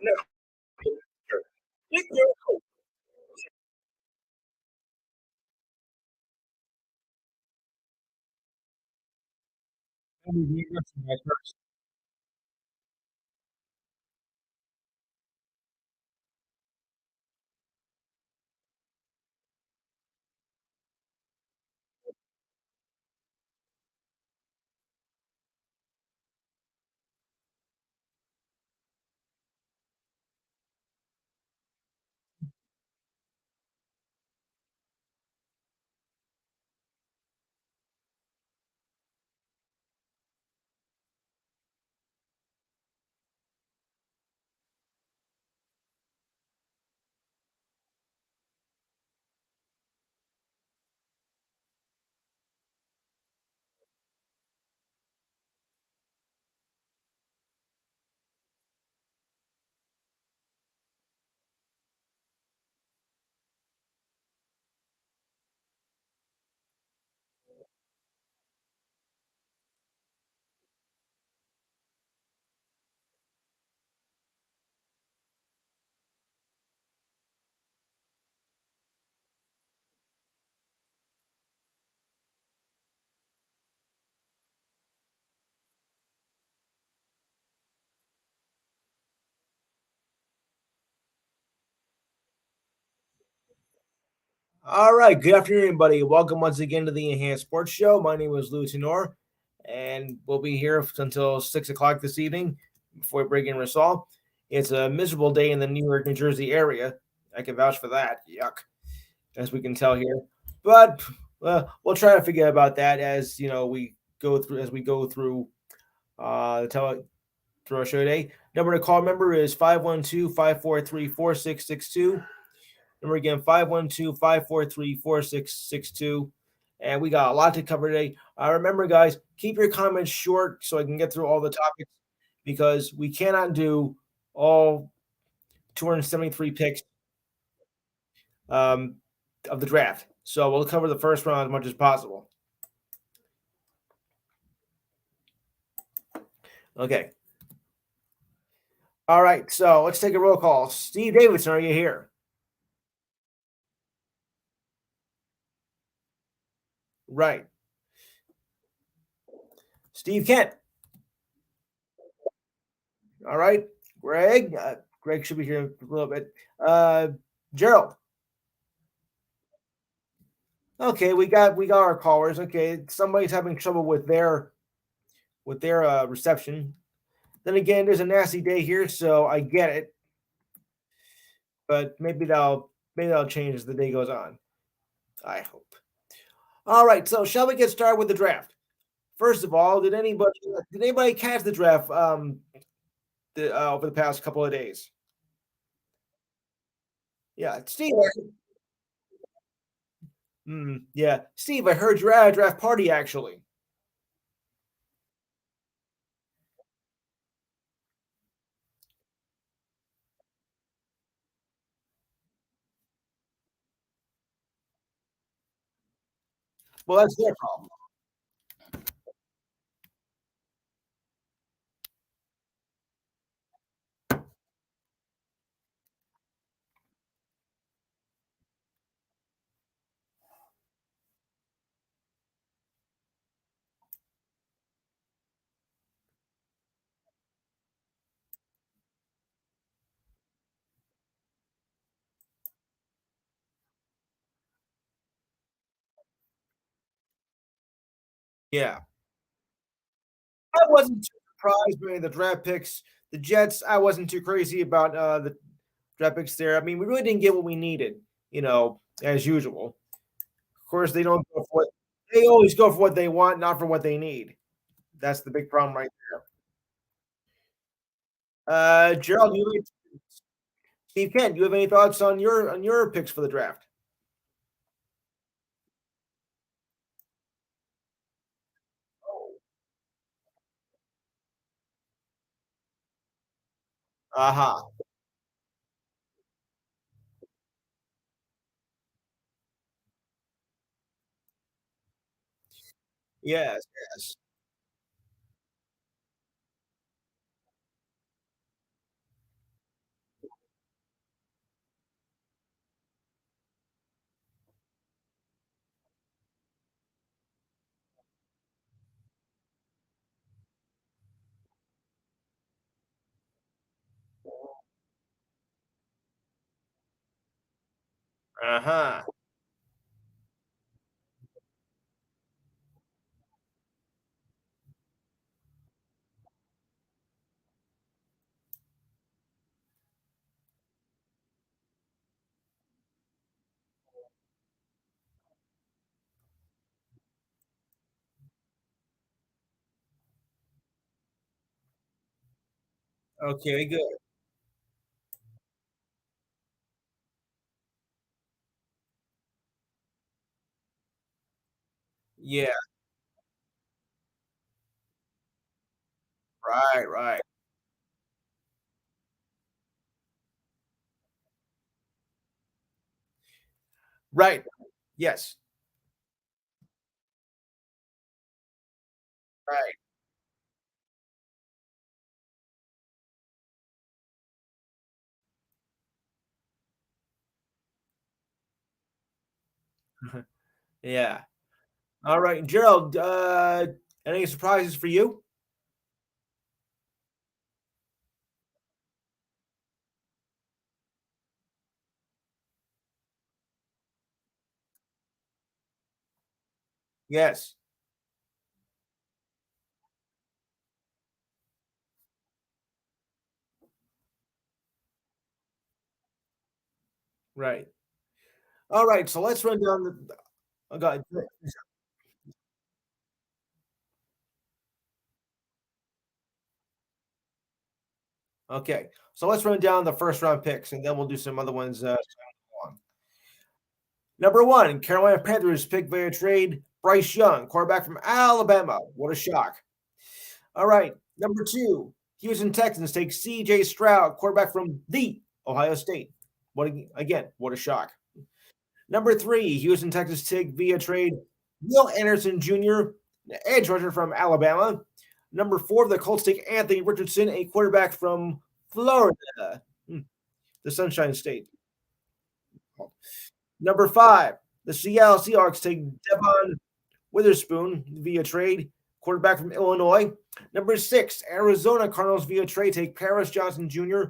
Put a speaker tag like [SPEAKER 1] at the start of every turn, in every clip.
[SPEAKER 1] No, sure. You All right. Good afternoon, everybody. Welcome once again to the Enhanced Sports Show. My name is Lou Tenor, and we'll be here until 6 o'clock this evening before we bring in Rasal. It's a miserable day in the New York, New Jersey area. I can vouch for that. Yuck, as we can tell here. But we'll try to figure out about that as we go through the through our show today. Number to call member is 512-543-4662. Number again, 512-543-4662. And we got a lot to cover today. Remember, guys, keep your comments short so I can get through all the topics because we cannot do all 273 picks um, of the draft. So we'll cover the first round as much as possible. Okay. All right. So let's take a roll call. Steve Davidson, are you here? Right. Steve Kent. All right. Greg. Greg should be here in a little bit. Gerald. Okay, we got our callers. Okay, somebody's having trouble with their reception. Then again, there's a nasty day here, so I get it. But maybe that'll change as the day goes on. I hope. All right, so shall we get started with the draft? First of all, did anybody catch the draft over the past couple of days? Yeah, Steve. Yeah, Steve. I heard you're at a draft party actually. Well, that's their problem. Yeah. I wasn't too surprised by the draft picks. The Jets, I wasn't too crazy about the draft picks there. I mean, we really didn't get what we needed, as usual. Of course, they don't go for what they always go for what they want, not for what they need. That's the big problem right there. Gerald, Steve Kent, do you have any thoughts on your picks for the draft? Aha. Yes, yes. Uh-huh. Okay, good. Yeah, right, right. Right. Yes. Right. Yeah. All right, Gerald, any surprises for you? Yes. Right. All right, so let's run down the go ahead. Okay, so let's run down the first round picks, and then we'll do some other ones, on. Number 1, Carolina Panthers pick via trade Bryce Young, quarterback from Alabama. What a shock. All right, number 2, Houston Texans take CJ Stroud, quarterback from the Ohio State. What a shock. Number 3, Houston Texans take via trade Will Anderson Jr., the edge rusher from Alabama. Number 4, the Colts take Anthony Richardson, a quarterback from Florida, hmm, the Sunshine State. Number 5, the Seattle Seahawks take Devon Witherspoon via trade, quarterback from Illinois. Number 6, Arizona Cardinals via trade take Paris Johnson Jr.,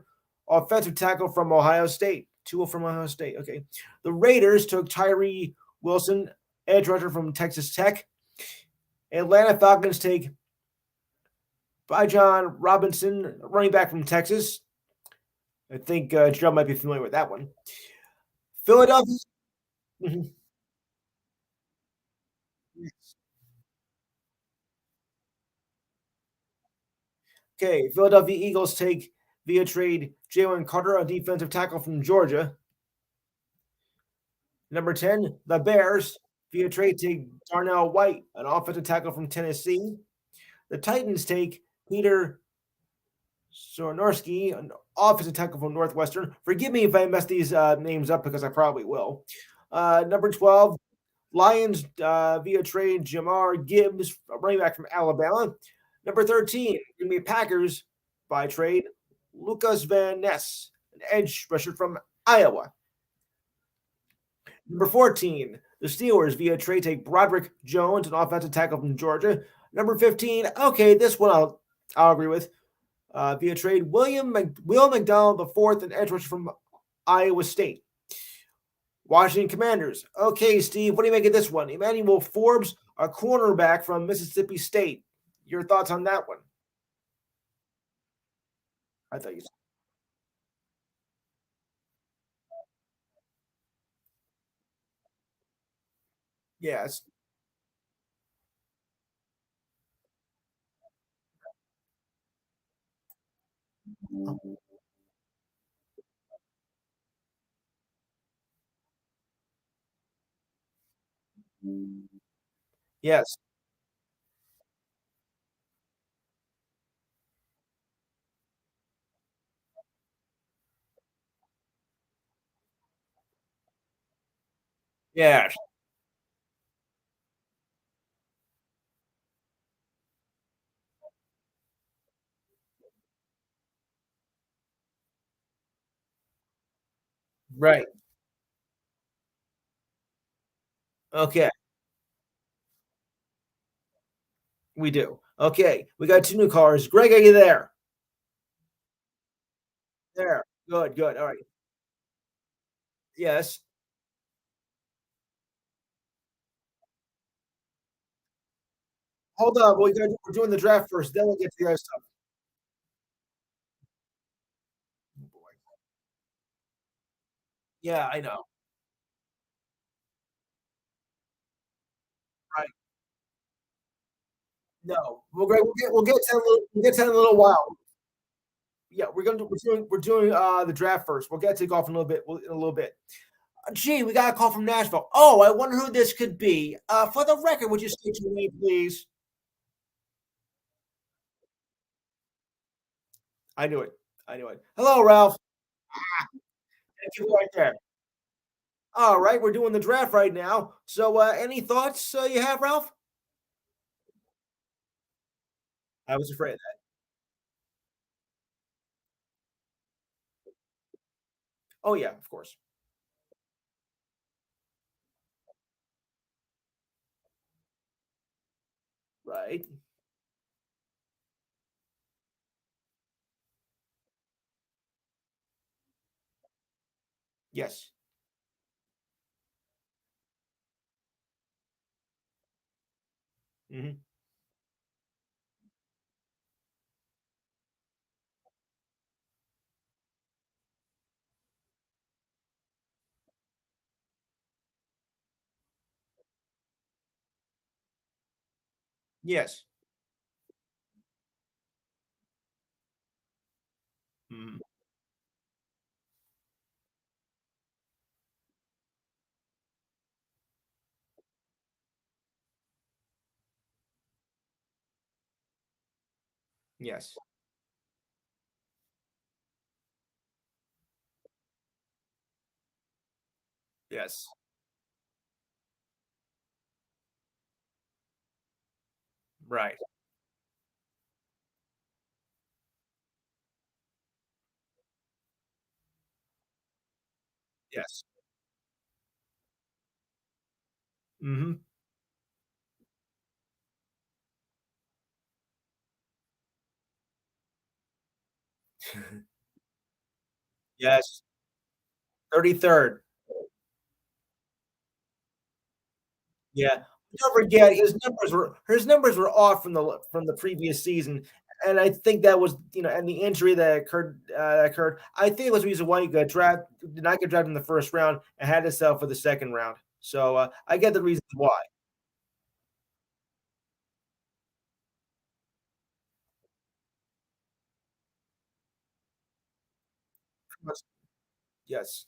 [SPEAKER 1] offensive tackle from Ohio State. Two from Ohio State. Okay. The Raiders took Tyree Wilson, edge rusher from Texas Tech. Atlanta Falcons take Bijan Robinson, running back from Texas. I think Joe might be familiar with that one. Philadelphia. Mhm. Okay, Philadelphia Eagles take via trade Jalen Carter, a defensive tackle from Georgia. Number 10, the Bears via trade take Darnell White, an offensive tackle from Tennessee. The Titans take Peter Sonorski, an offensive tackle from Northwestern. Forgive me if I mess these names up because I probably will. Number 12, Lions via trade Jamar Gibbs, a running back from Alabama. Number 13, Green Bay Packers by trade Lucas Van Ness, an edge rusher from Iowa. Number 14, the Steelers via trade take Broderick Jones, an offensive tackle from Georgia. Number 15, okay, this one I'll agree with. Via trade, Will McDonald the fourth, an edge rusher from Iowa State. Washington Commanders. Okay, Steve, what do you make of this one? Emmanuel Forbes, a cornerback from Mississippi State. Your thoughts on that one? I thought you said yes. Yes. Yes. Right. Okay. We do. Okay. We got two new callers. Greg, are you there? There. Good, good. All right. Yes. Hold on, we're doing the draft first, then we'll get to the other stuff. Oh, boy. Yeah, I know. Right. No, we'll get to that we'll get to that in a little while. Yeah, we're doing the draft first. We'll get to golf in a little bit. In a little bit. Gee, we got a call from Nashville. Oh, I wonder who this could be. For the record, would you state your name, please? I knew it. I knew it. Hello, Ralph. Thank you right there. All right, we're doing the draft right now. So, any thoughts you have, Ralph? I was afraid of that. Oh yeah, of course. Right. Yes. Hmm. Yes. Mhm. Yes. Yes. Right. Yes. Hmm. Yes. 33rd. Yeah. Don't forget his numbers were off from the previous season, and I think that was and the injury that occurred. I think it was the reason why he got did not get drafted in the first round and had to sell for the second round. So I get the reasons why. Yes.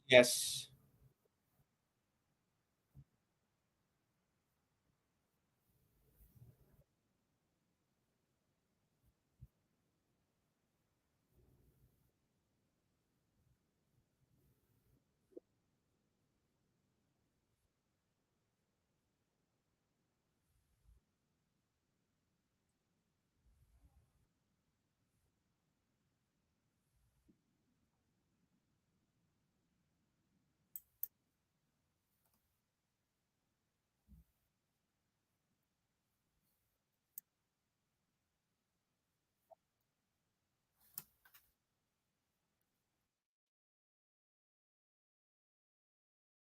[SPEAKER 1] Yes.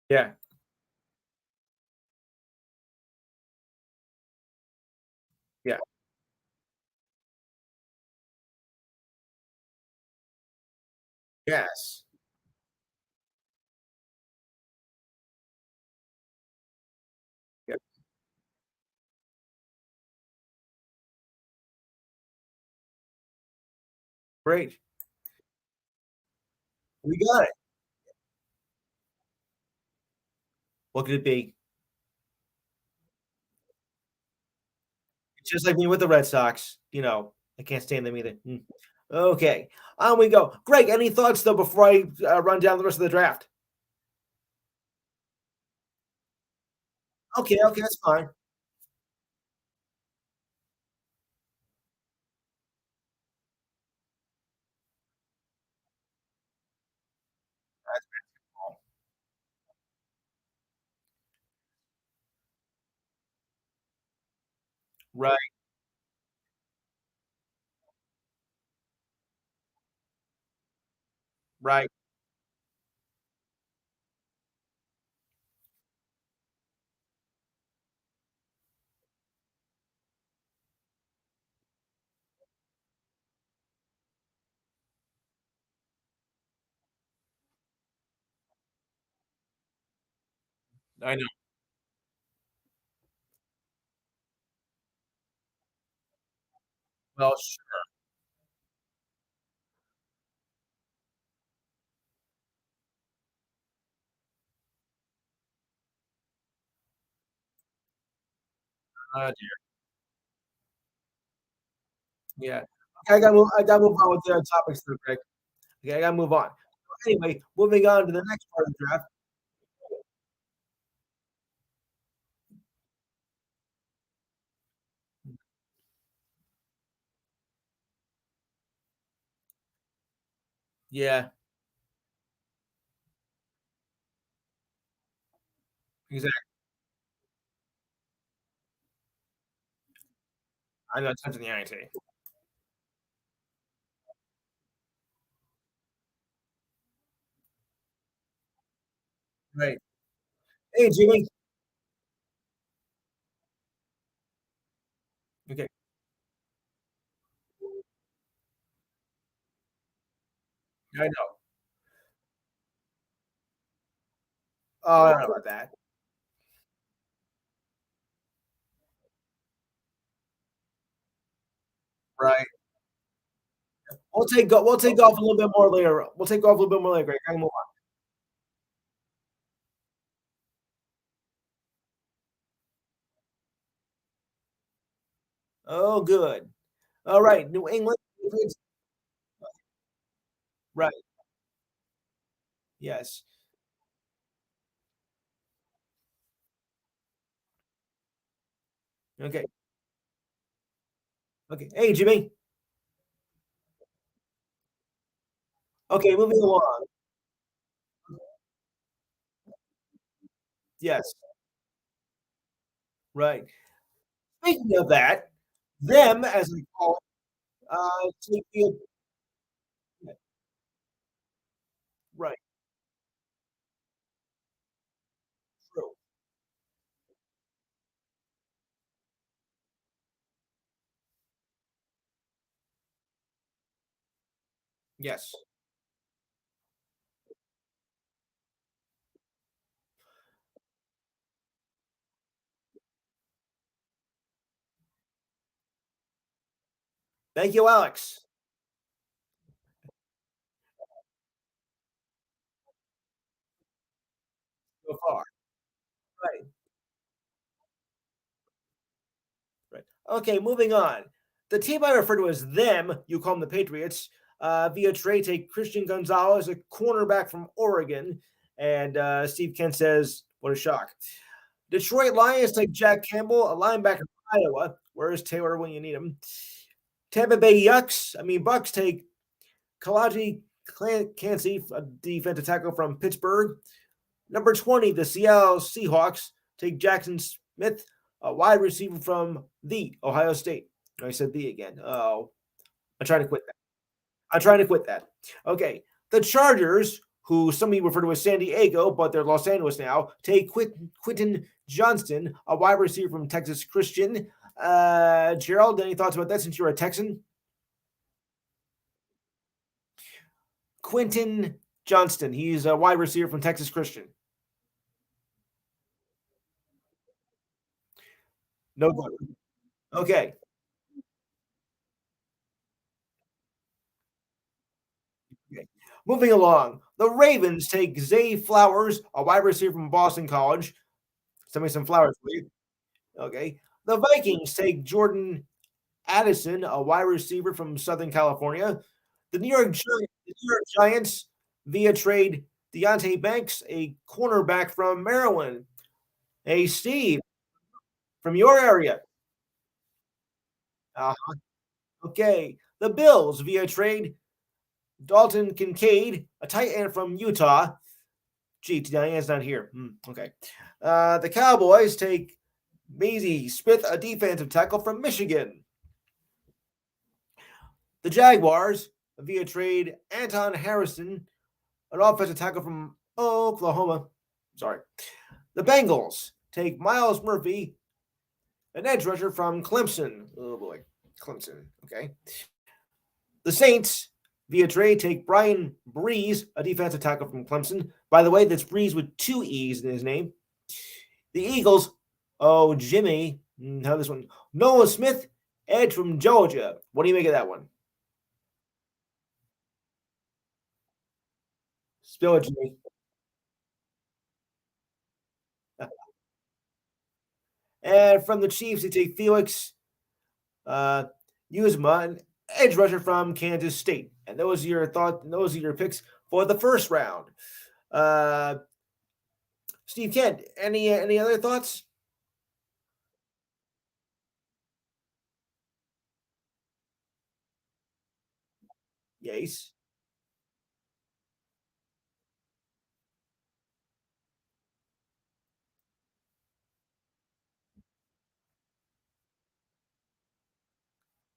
[SPEAKER 1] Yeah. Yeah. Yes. Yeah. Great. We got it. What could it be? It's just like me with the Red Sox. I can't stand them either. Mm. Okay, on we go. Greg, any thoughts though before I run down the rest of the draft? Okay, okay, that's fine. Right, right. I know. Well, dear. Yeah. Okay, I gotta move on with the topics real quick. Okay, I gotta move on. Anyway, moving on to the next part of the draft. Yeah, exactly. I know tons in the INT. Right. Hey, Jimmy. Okay, I know. Oh, I don't know about that. Right. We'll take golf a little bit more later. We'll take golf a little bit more later, Greg. I can move on. Oh, good. All right, New England Patriots. Right. Yes. Okay. Okay. Hey, Jimmy. Okay, moving along. Yes. Right. Speaking of that, them as we call it, take the right. True. Yes. Thank you, Alex. So far. Right. Right. Okay, moving on. The team I refer to as them, you call them the Patriots, via trade take Christian Gonzalez, a cornerback from Oregon. And Steve Kent says, what a shock. Detroit Lions take Jack Campbell, a linebacker from Iowa. Where's Taylor when you need him? Tampa Bay Bucks take Kalaji Cansey, a defensive tackle from Pittsburgh. Number 20, the Seattle Seahawks take Jackson Smith, a wide receiver from the Ohio State. I said the again. Oh, I'm trying to quit that. I'm trying to quit that. Okay. The Chargers, who some of you refer to as San Diego, but they're Los Angeles now, take Quentin Johnston, a wide receiver from Texas Christian. Gerald, any thoughts about that since you're a Texan? Quentin Johnston. He's a wide receiver from Texas Christian. No good. Okay. Okay. Moving along, the Ravens take Zay Flowers, a wide receiver from Boston College. Send me some flowers, please. Okay. The Vikings take Jordan Addison, a wide receiver from Southern California. The New York Giants via trade Deontay Banks, a cornerback from Maryland. Hey, Steve, from your area. Uh, okay. The Bills via trade Dalton Kincaid, a tight end from Utah. Gee, Diane's not here. Okay. The Cowboys take Maisie Smith, a defensive tackle from Michigan. The Jaguars via trade Anton Harrison, an offensive tackle from Oklahoma. Sorry. The Bengals take Miles Murphy, an edge rusher from Clemson. Oh boy, Clemson. Okay. The Saints via trade take Brian Breeze, a defensive tackle from Clemson. By the way, that's Breeze with two E's in his name. The Eagles, oh, Jimmy, how this one? Noah Smith, edge from Georgia. What do you make of that one? Spill it, Jimmy. And from the Chiefs, they take Felix uh, Uzma, an edge rusher from Kansas State. And those are your thoughts. Those are your picks for the first round. Uh, Steve Kent, any other thoughts? Yes.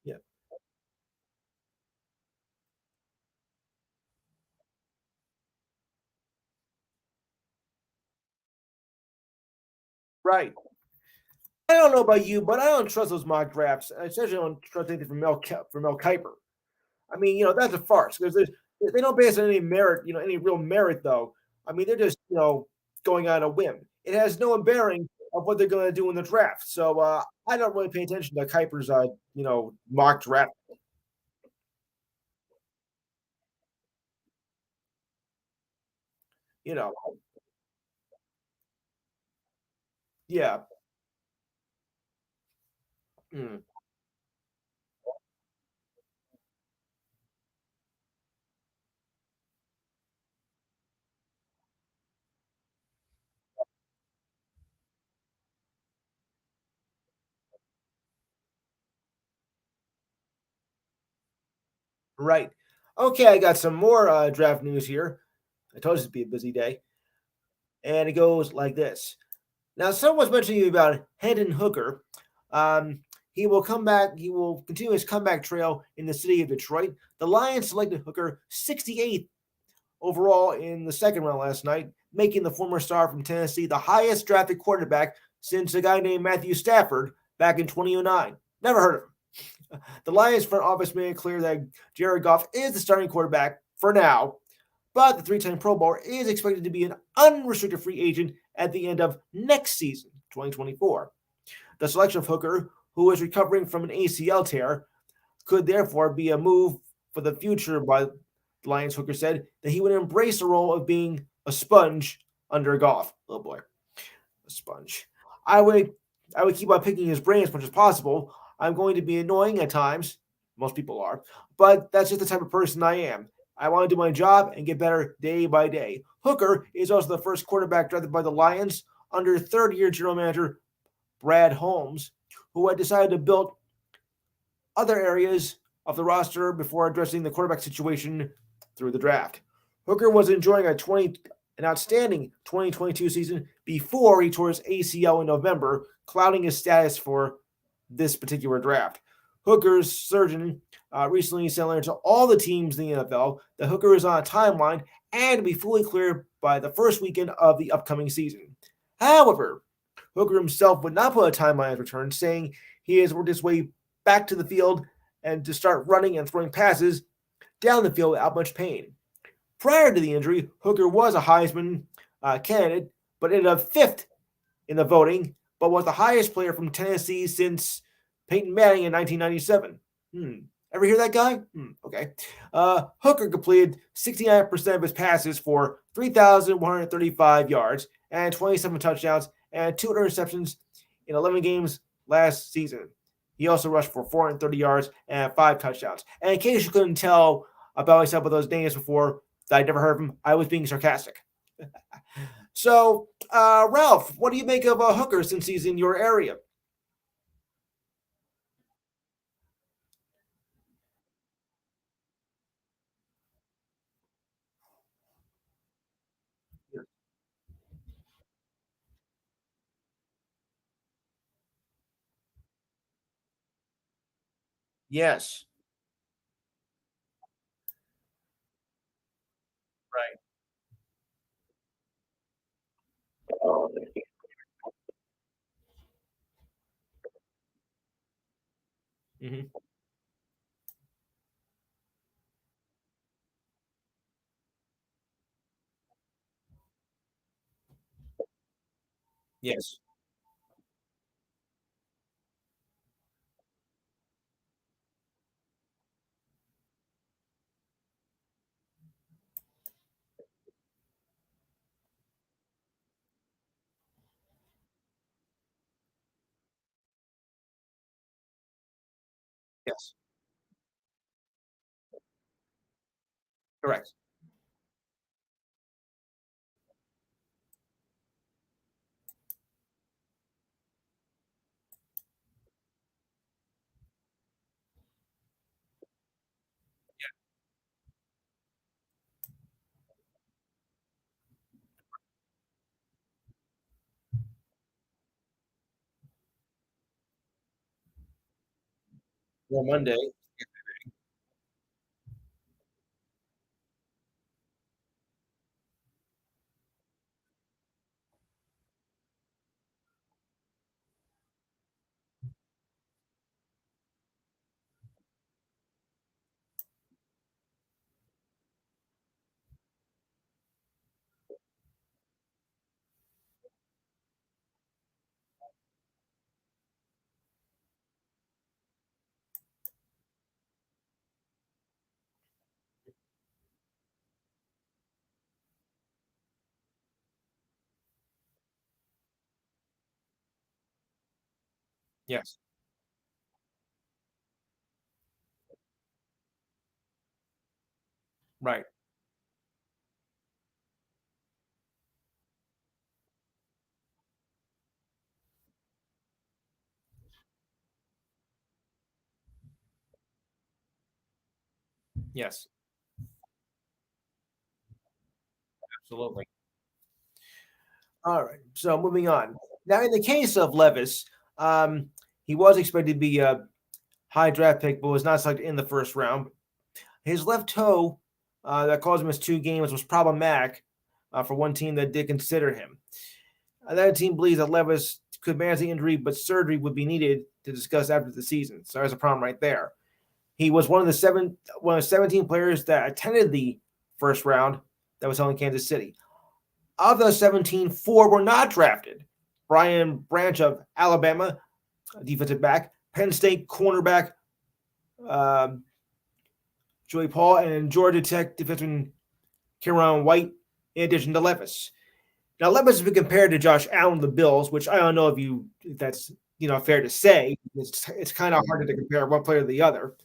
[SPEAKER 1] Yeah. Right. I don't know about you, but I don't trust those mock drafts. I especially don't trust anything from Mel Kiper. I mean, that's a farce because they don't base on any merit, any real merit though. I mean, they're just going on a whim. It has no bearing of what they're going to do in the draft. So I don't really pay attention to Kuiper's mock draft. You know, yeah, mm, right. Okay, I got some more draft news here. I told you it'd be a busy day, and it goes like this. Now, someone's mentioning about Hendon Hooker. Um, he will come back. He will continue his comeback trail in the city of Detroit. The Lions selected Hooker 68th overall in the second round last night, making the former star from Tennessee the highest drafted quarterback since a guy named Matthew Stafford back in 2009. Never heard of him. The Lions front office made it clear that Jared Goff is the starting quarterback for now, but the three-time Pro Bowler is expected to be an unrestricted free agent at the end of next season, 2024. The selection of Hooker, who is recovering from an ACL tear, could therefore be a move for the future by the Lions. Hooker said that he would embrace the role of being a sponge under Goff. Oh boy, a sponge. I would I would keep on picking his brain as much as possible. I'm going to be annoying at times. Most people are, but that's just the type of person I am. I want to do my job and get better day by day. Hooker is also the first quarterback drafted by the Lions under third-year general manager Brad Holmes, who had decided to build other areas of the roster before addressing the quarterback situation through the draft. Hooker was enjoying an outstanding 2022 season before he tore his ACL in November, clouding his status for this particular draft. Hooker's surgeon recently sent a letter to all the teams in the NFL that Hooker is on a timeline and to be fully cleared by the first weekend of the upcoming season. However, Hooker himself would not put a timeline as return, saying he has worked his way back to the field and to start running and throwing passes down the field without much pain. Prior to the injury, Hooker was a Heisman candidate, but ended up fifth in the voting, but was the highest player from Tennessee since Peyton Manning in 1997. Ever hear that guy? Okay. Hooker completed 69% of his passes for 3,135 yards and 27 touchdowns and 2 interceptions in 11 games last season. He also rushed for 430 yards and 5 touchdowns. And in case you couldn't tell about myself with those names before that I'd never heard of them. I was being sarcastic. So, Ralph, what do you make of Hooker since he's in your area? Yes. Right. Hmm. Yes. Yes. Correct. Well, Monday. Yes. Right. Yes. Absolutely. All right. So moving on. Now, in the case of Levis, um, he was expected to be a high draft pick, but was not selected in the first round. His left toe that caused him his 2 games was problematic for one team that did consider him. Another team believes that Levis could manage the injury, but surgery would be needed to discuss after the season. So there's a problem right there. He was one of 17 players that attended the first round that was held in Kansas City. Of those 17, 4 were not drafted. Brian Branch of Alabama, defensive back, Penn State cornerback um, Joey Paul, and Georgia Tech defenseman Kieran White, in addition to Levis. Now, Levis has been compared to Josh Allen of the Bills, which I don't know if that's fair to say. It's kind of hard to compare one player to the other.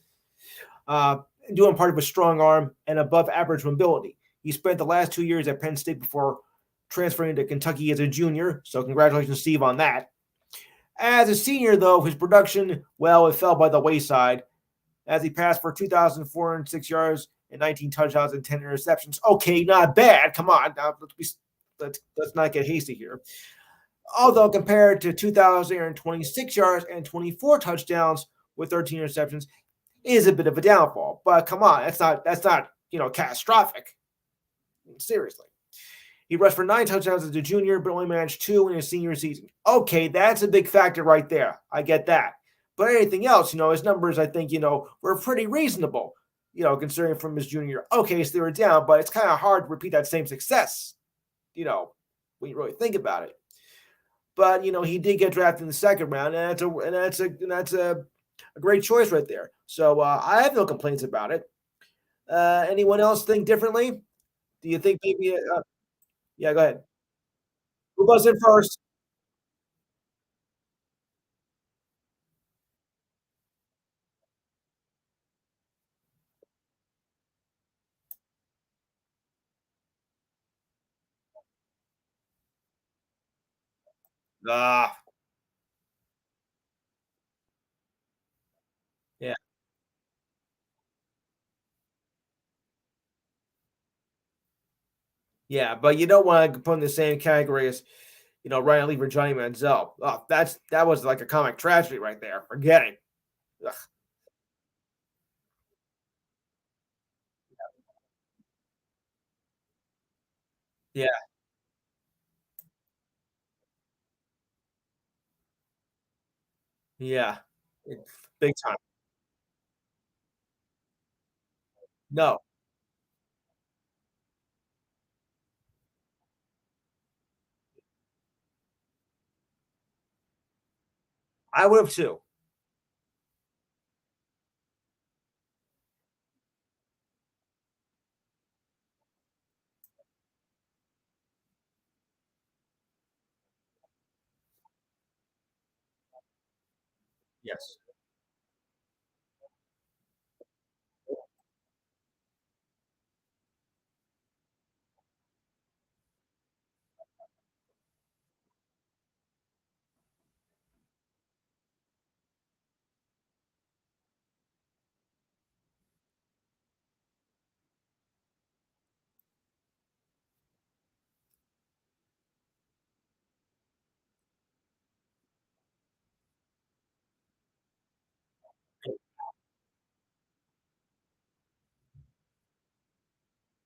[SPEAKER 1] Uh, Doing part of a strong arm and above average mobility. He spent the last 2 years at Penn State before transferring to Kentucky as a junior. So congratulations, Steve, on that. As a senior, though, his production, well, it fell by the wayside as he passed for 2,406 yards and 19 touchdowns and 10 interceptions. Okay, not bad. Come on. Now, let's not get hasty here. Although compared to 2,026 yards and 24 touchdowns with 13 interceptions, is a bit of a downfall. But come on, that's not catastrophic. Seriously. He rushed for 9 touchdowns as a junior, but only managed 2 in his senior season. Okay, that's a big factor right there. I get that. But anything else, his numbers, I think, were pretty reasonable, considering from his junior. Okay, so they were down, but it's kind of hard to repeat that same success, when you really think about it. But he did get drafted in the second round, and that's a great choice right there. So I have no complaints about it. Anyone else think differently? Do you think maybe? Yeah, go ahead. Who goes in first? Ah, yeah, yeah, but you don't want to put in the same category as Ryan Leaf or Johnny Manziel. Oh, that was like a comic tragedy right there. Forgetting. Ugh, yeah, yeah, it's big time. No, I would have too. Yes,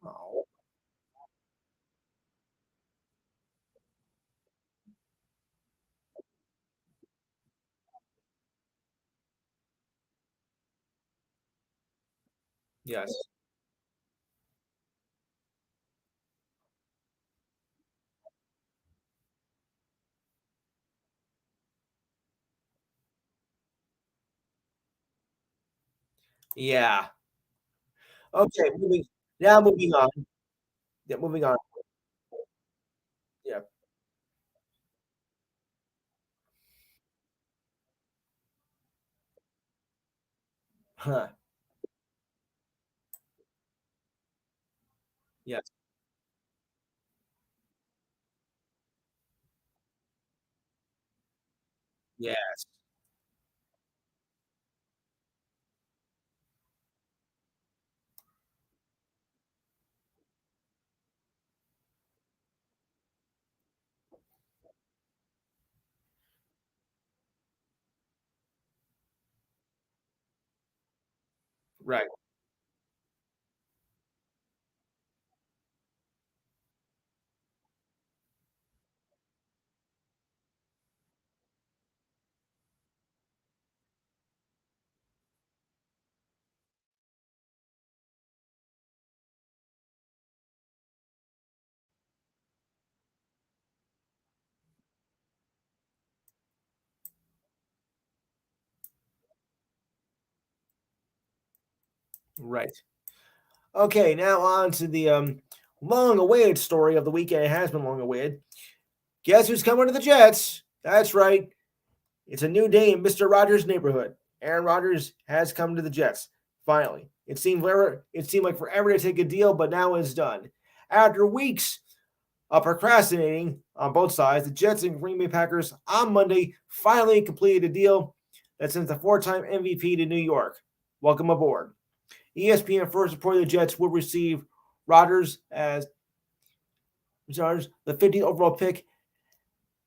[SPEAKER 1] oh, yes, yeah. Okay, moving on. Yeah, moving on. Yeah, huh. Yes, yes, right. Right. Okay, now on to the long-awaited story of the weekend. It has been long-awaited. Guess who's coming to the Jets? That's right. It's a new day in Mister Rogers' neighborhood. Aaron Rodgers has come to the Jets. Finally, it seemed like forever to take a deal, but now it's done. After weeks of procrastinating on both sides, the Jets and Green Bay Packers on Monday finally completed a deal that sends the four-time MVP to New York. Welcome aboard. ESPN first reported the Jets will receive Rodgers as Rodgers, the 15th overall pick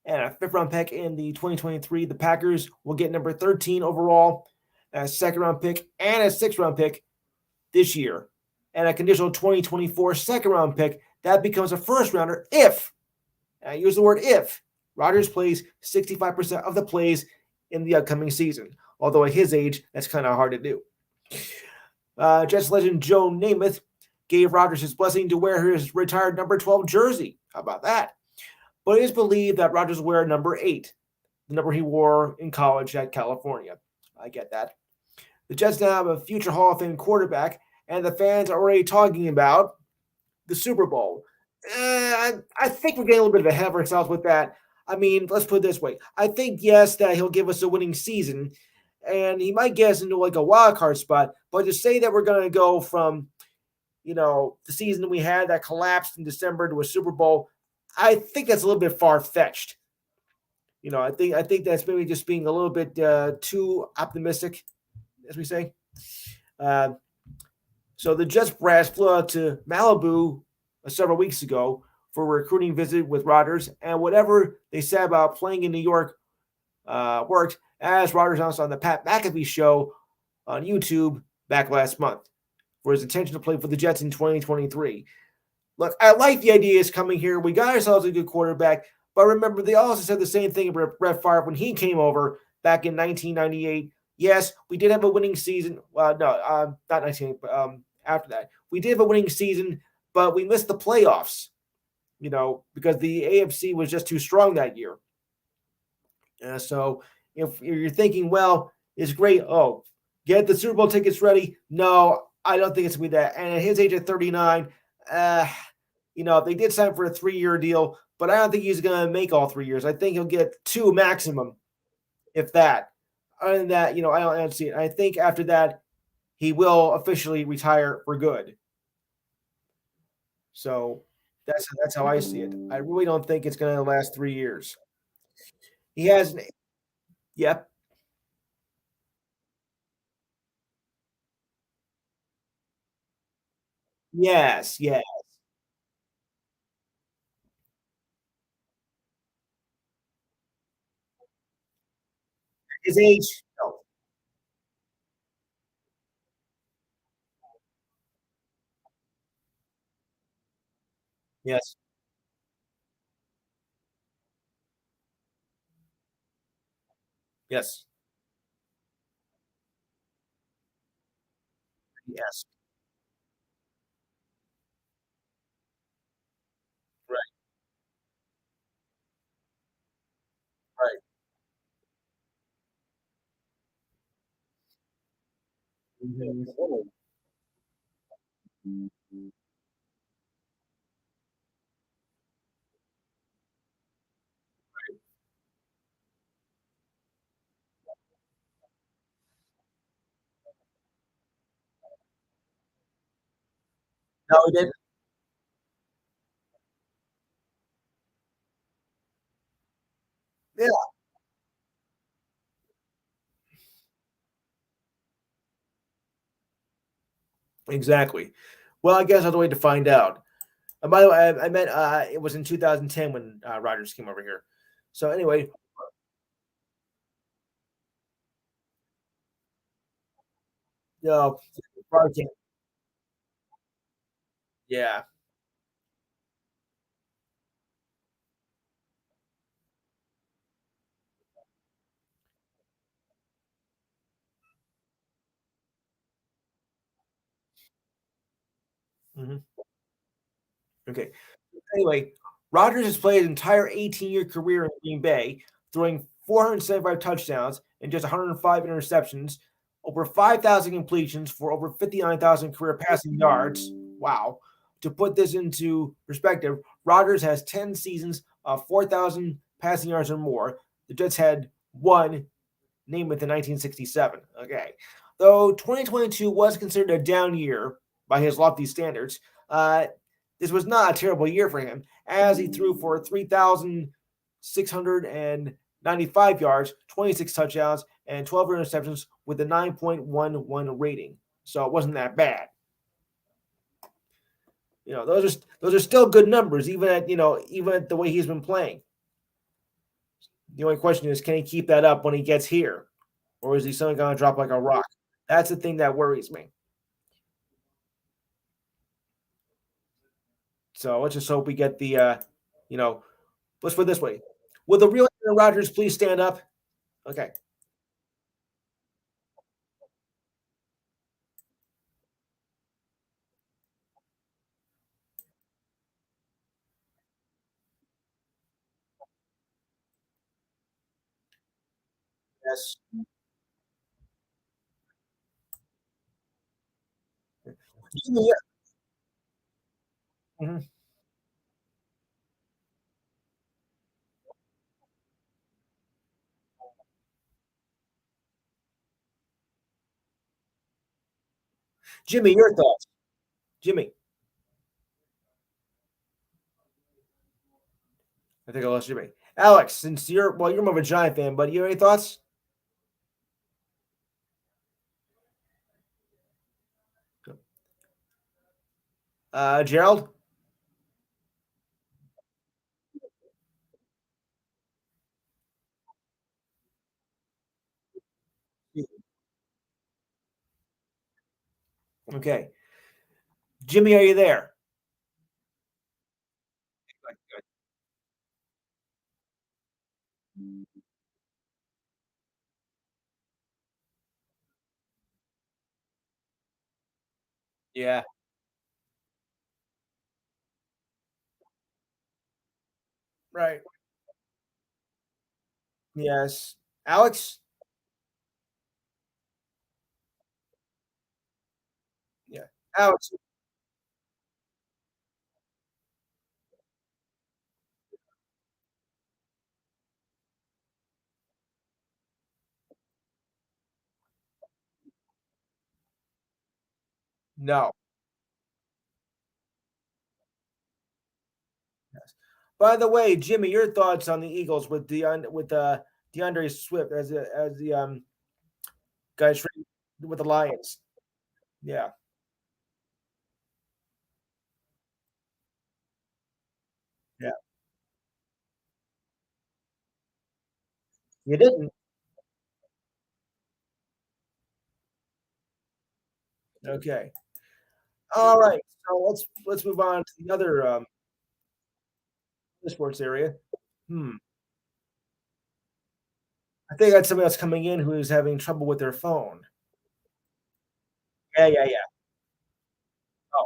[SPEAKER 1] and a fifth round pick in the 2023. The Packers will get number 13 overall, a second round pick, and a sixth round pick this year, and a conditional 2024 second round pick that becomes a first rounder if, I use the word if, Rodgers plays 65% of the plays in the upcoming season. Although at his age, that's kind of hard to do. Jets legend Joe Namath gave Rodgers his blessing to wear his retired number 12 jersey. How about that? But it is believed that Rodgers will wear number 8, the number he wore in college at California. I get that. The Jets now have a future Hall of Fame quarterback, and the fans are already talking about the Super Bowl. I think we're getting a little bit ahead of ourselves with that. I mean, let's put it this way. I think, yes, that he'll give us a winning season, and he might get us into like a wild card spot. But to say that we're going to go from, the season we had that collapsed in December to a Super Bowl, I think that's a little bit far fetched. I think that's maybe just being a little bit too optimistic, as we say. Uh, so the Jets brass flew out to Malibu several weeks ago for a recruiting visit with Rodgers, and whatever they said about playing in New York worked, as Rodgers announced on the Pat McAfee show on YouTube back last month for his intention to play for the Jets in 2023. Look, I like the ideas coming here. We got ourselves a good quarterback, but remember, they also said the same thing about Brett Favre when he came over back in 1998. Yes, we did have a winning season. No, not 19, but after that. We did have a winning season, but we missed the playoffs, because the AFC was just too strong that year. So if you're thinking, well, it's great. Oh, get the Super Bowl tickets ready. No, I don't think it's going to be that. And at his age of 39, uh, they did sign for a 3-year deal, but I don't think he's going to make all 3 years. I think he'll get 2 maximum, if that. Other than that, I don't see it. I think after that, he will officially retire for good. So that's how I see it. I really don't think it's going to last 3 years. He has, yep, yes, yeah. His age, no. Yes, yes, yes, right, right. Mhm. No, he didn't. Yeah, exactly. Well, I guess I'll have to wait to find out. And by the way, I meant it was in 2010 when Rogers came over here. So anyway, no, probably can't. Yeah. Mhm. Okay. Anyway, Rodgers has played his entire 18-year career in Green Bay, throwing 475 touchdowns and just 105 interceptions, over 5,000 completions for over 59,000 career passing yards. Wow. To put this into perspective, Rodgers has 10 seasons of 4,000 passing yards or more. The Jets had one, named it in 1967. Okay. Though 2022 was considered a down year by his lofty standards, uh, this was not a terrible year for him, as he threw for 3,695 yards, 26 touchdowns, and 12 interceptions with a 9.11 rating. So it wasn't that bad. Those are still good numbers, even at the way he's been playing. The only question is, can he keep that up when he gets here, or is he suddenly going to drop like a rock? That's the thing that worries me. So let's just hope we get you know, let's put it this way: will the real Aaron Rodgers please stand up? Okay. Yes. Jimmy, mhm. Jimmy, your thoughts? Jimmy, I think I lost Jimmy. Alex, since you're more of a Giant fan, but you have any thoughts? Gerald? Okay. Jimmy, are you there? Yeah. Right. Yes. Alex? Yeah. Alex, no. Yes. By the way, Jimmy, your thoughts on the Eagles with DeAndre Swift as the guy with the Lions? Yeah. Yeah. You didn't. Okay. All right. So let's move on to the other sports area. Hmm. I think I had somebody else coming in who is having trouble with their phone. Yeah, yeah, yeah. Oh,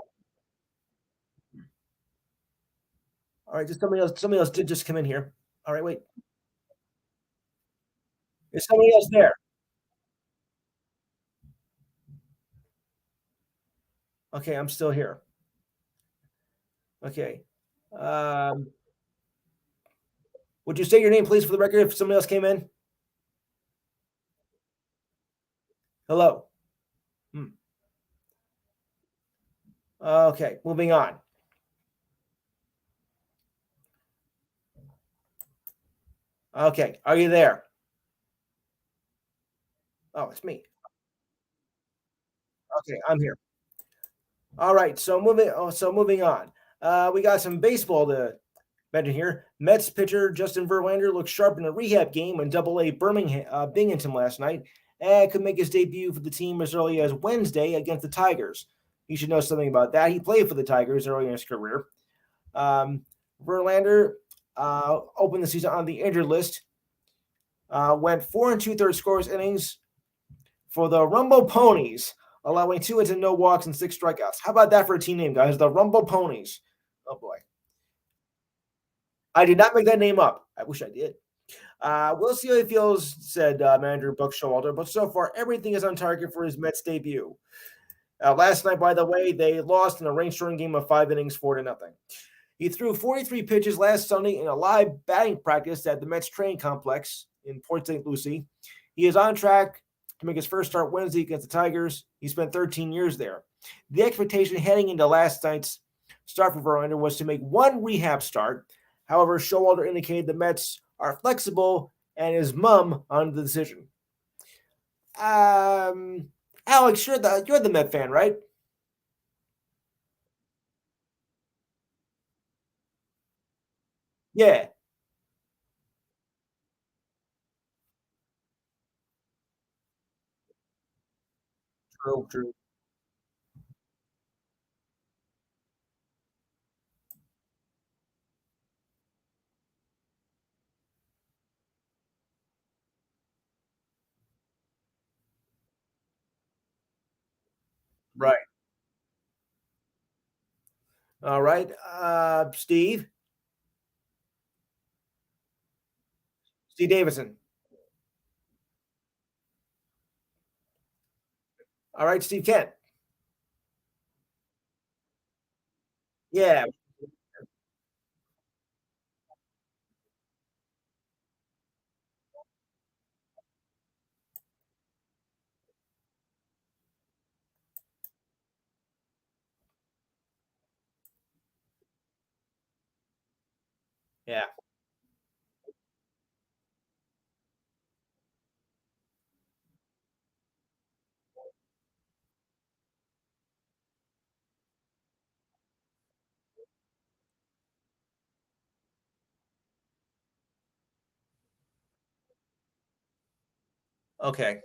[SPEAKER 1] all right. Just somebody else did just come in here. All right, wait. Is somebody else there? Okay, I'm still here. Okay. Um, would you say your name, please, for the record, if somebody else came in? Hello. Hmm. Okay, moving on. Okay, are you there? Oh, it's me. Okay, I'm here. All right, so moving on. We got some baseball to mention here. Mets pitcher Justin Verlander looked sharp in a rehab game in Double A Birmingham, Binghamton last night, and could make his debut for the team as early as Wednesday against the Tigers. You should know something about that. He played for the Tigers early in his career. Um, Verlander opened the season on the injured list. Went 4 and 2/3 scores innings for the Rumble Ponies, allowing 2 hits and no walks and 6 strikeouts. How about that for a team name, guys? The Rumble Ponies. Oh boy, I did not make that name up. I wish I did. We'll see how he feels, said manager Buck Showalter. But so far, everything is on target for his Mets debut. Last night, by the way, they lost in a rain-shortened game of 5 innings, 4-0. He threw 43 pitches last Sunday in a live batting practice at the Mets training complex in Port St. Lucie. He is on track to make his first start Wednesday against the Tigers. He spent 13 years there. The expectation heading into last night's start for Verlander was to make one rehab start. However, Showalter indicated the Mets are flexible and is mum on the decision. Um, Alex, you're the Met fan, right? Yeah, true, true. Right. All right. Steve Davidson. All right, Steve Kent. Yeah, yeah. Okay.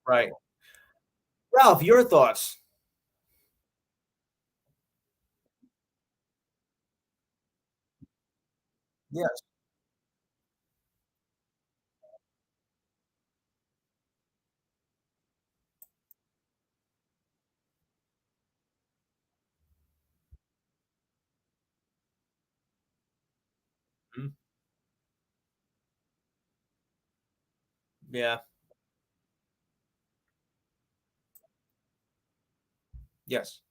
[SPEAKER 1] Right. Ralph, your thoughts? Yes. Mhm. Yeah. Yes.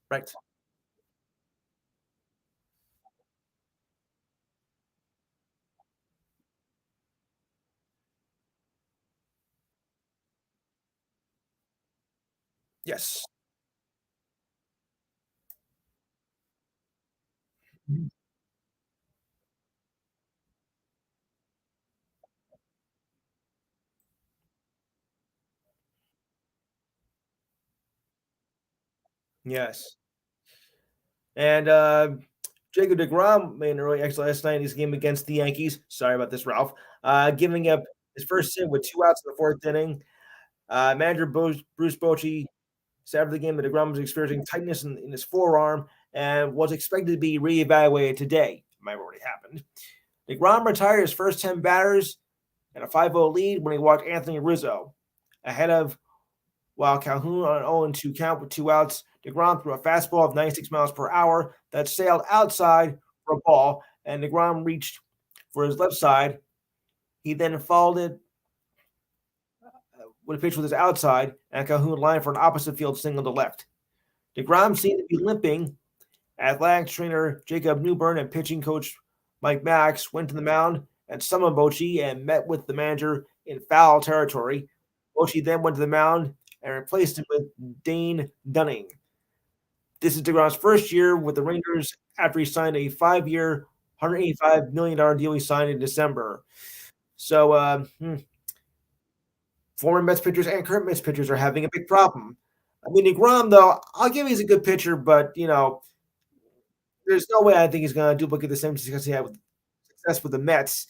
[SPEAKER 1] Right. Yes. Mhm. Yes. And Jacob DeGrom made an early exit last night in his game against the Yankees. Sorry about this, Ralph. Giving up his first hit with 2 outs in the fourth inning. Manager Bruce Bochy said after the game that DeGrom was experiencing tightness in his forearm and was expected to be reevaluated today. It might have already happened. DeGrom retired his first 10 batters and a 5-0 lead when he walked Anthony Rizzo ahead of while Calhoun on an 0-2 count with 2 outs. DeGrom threw a fastball of 96 miles per hour that sailed outside for a ball, and DeGrom reached for his left side. He then followed it with a pitch with his outside, and Calhoun lined for an opposite field single to left. DeGrom seemed to be limping. Athletics trainer Jacob Newburn and pitching coach Mike Max went to the mound and summoned Bochy and met with the manager in foul territory. Bochy then went to the mound and replaced him with Dane Dunning. This is DeGrom's first year with the Rangers after he signed a 5-year, $185 million deal he signed in December. So, former Mets pitchers and current Mets pitchers are having a big problem. I mean, DeGrom, though, I'll give he's a good pitcher, but, there's no way I think he's going to duplicate the same success he had with the Mets,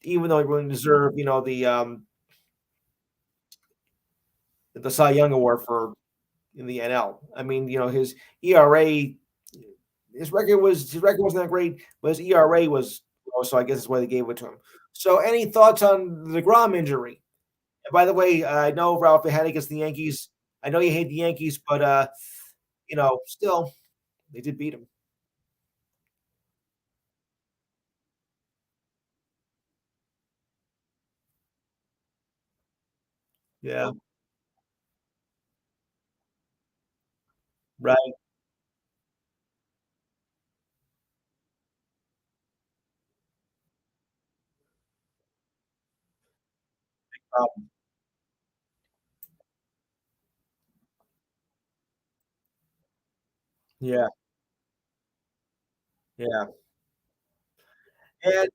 [SPEAKER 1] even though he really deserved, the Cy Young Award for in the NL. I mean, his ERA, his record wasn't that great, but his ERA was low, so I guess that's why they gave it to him. So, any thoughts on the Grom injury? And by the way, I know Ralph they had against the Yankees. I know you hate the Yankees, but still they did beat him. Yeah, right. Um, yeah, yeah, and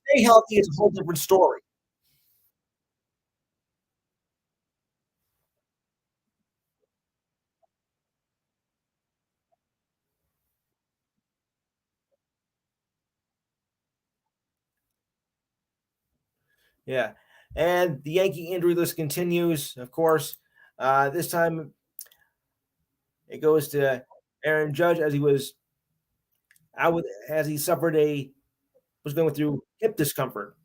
[SPEAKER 1] stay healthy is a whole different story. Yeah. And the Yankee injury list continues, of course. This time it goes to Aaron Judge as he suffered was going through hip discomfort.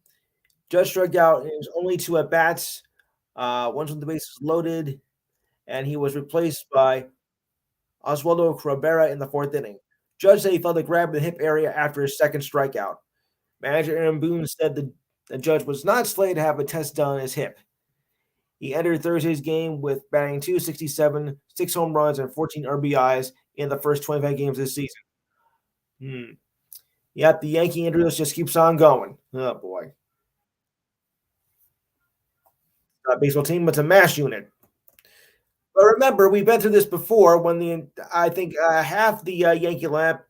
[SPEAKER 1] Judge struck out in his only two at bats, once with the bases loaded, and he was replaced by Oswaldo Cabrera in the fourth inning. Judge said he felt a grab in the hip area after his second strikeout. Manager Aaron Boone said the Judge was not slated to have a test done on his hip. He entered Thursday's game with batting 267, 6 home runs, and 14 RBIs in the first 25 games this season. Hmm. Yep, the Yankee injury list just keeps on going. Oh boy. baseball team. It's a mass unit. But remember, we've been through this before when I think half the Yankee lineup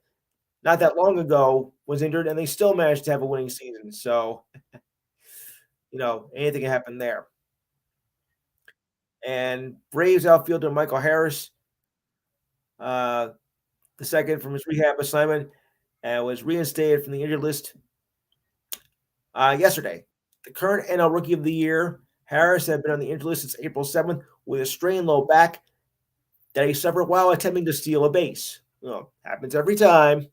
[SPEAKER 1] not that long ago was injured, and they still managed to have a winning season. So anything can happen there. And Braves outfielder Michael Harris, uh, the second from his rehab assignment, was reinstated from the injured list yesterday. The current NL Rookie of the Year, Harris had been on the injured list since April 7th with a strained low back that he suffered while attempting to steal a base. Well, happens every time.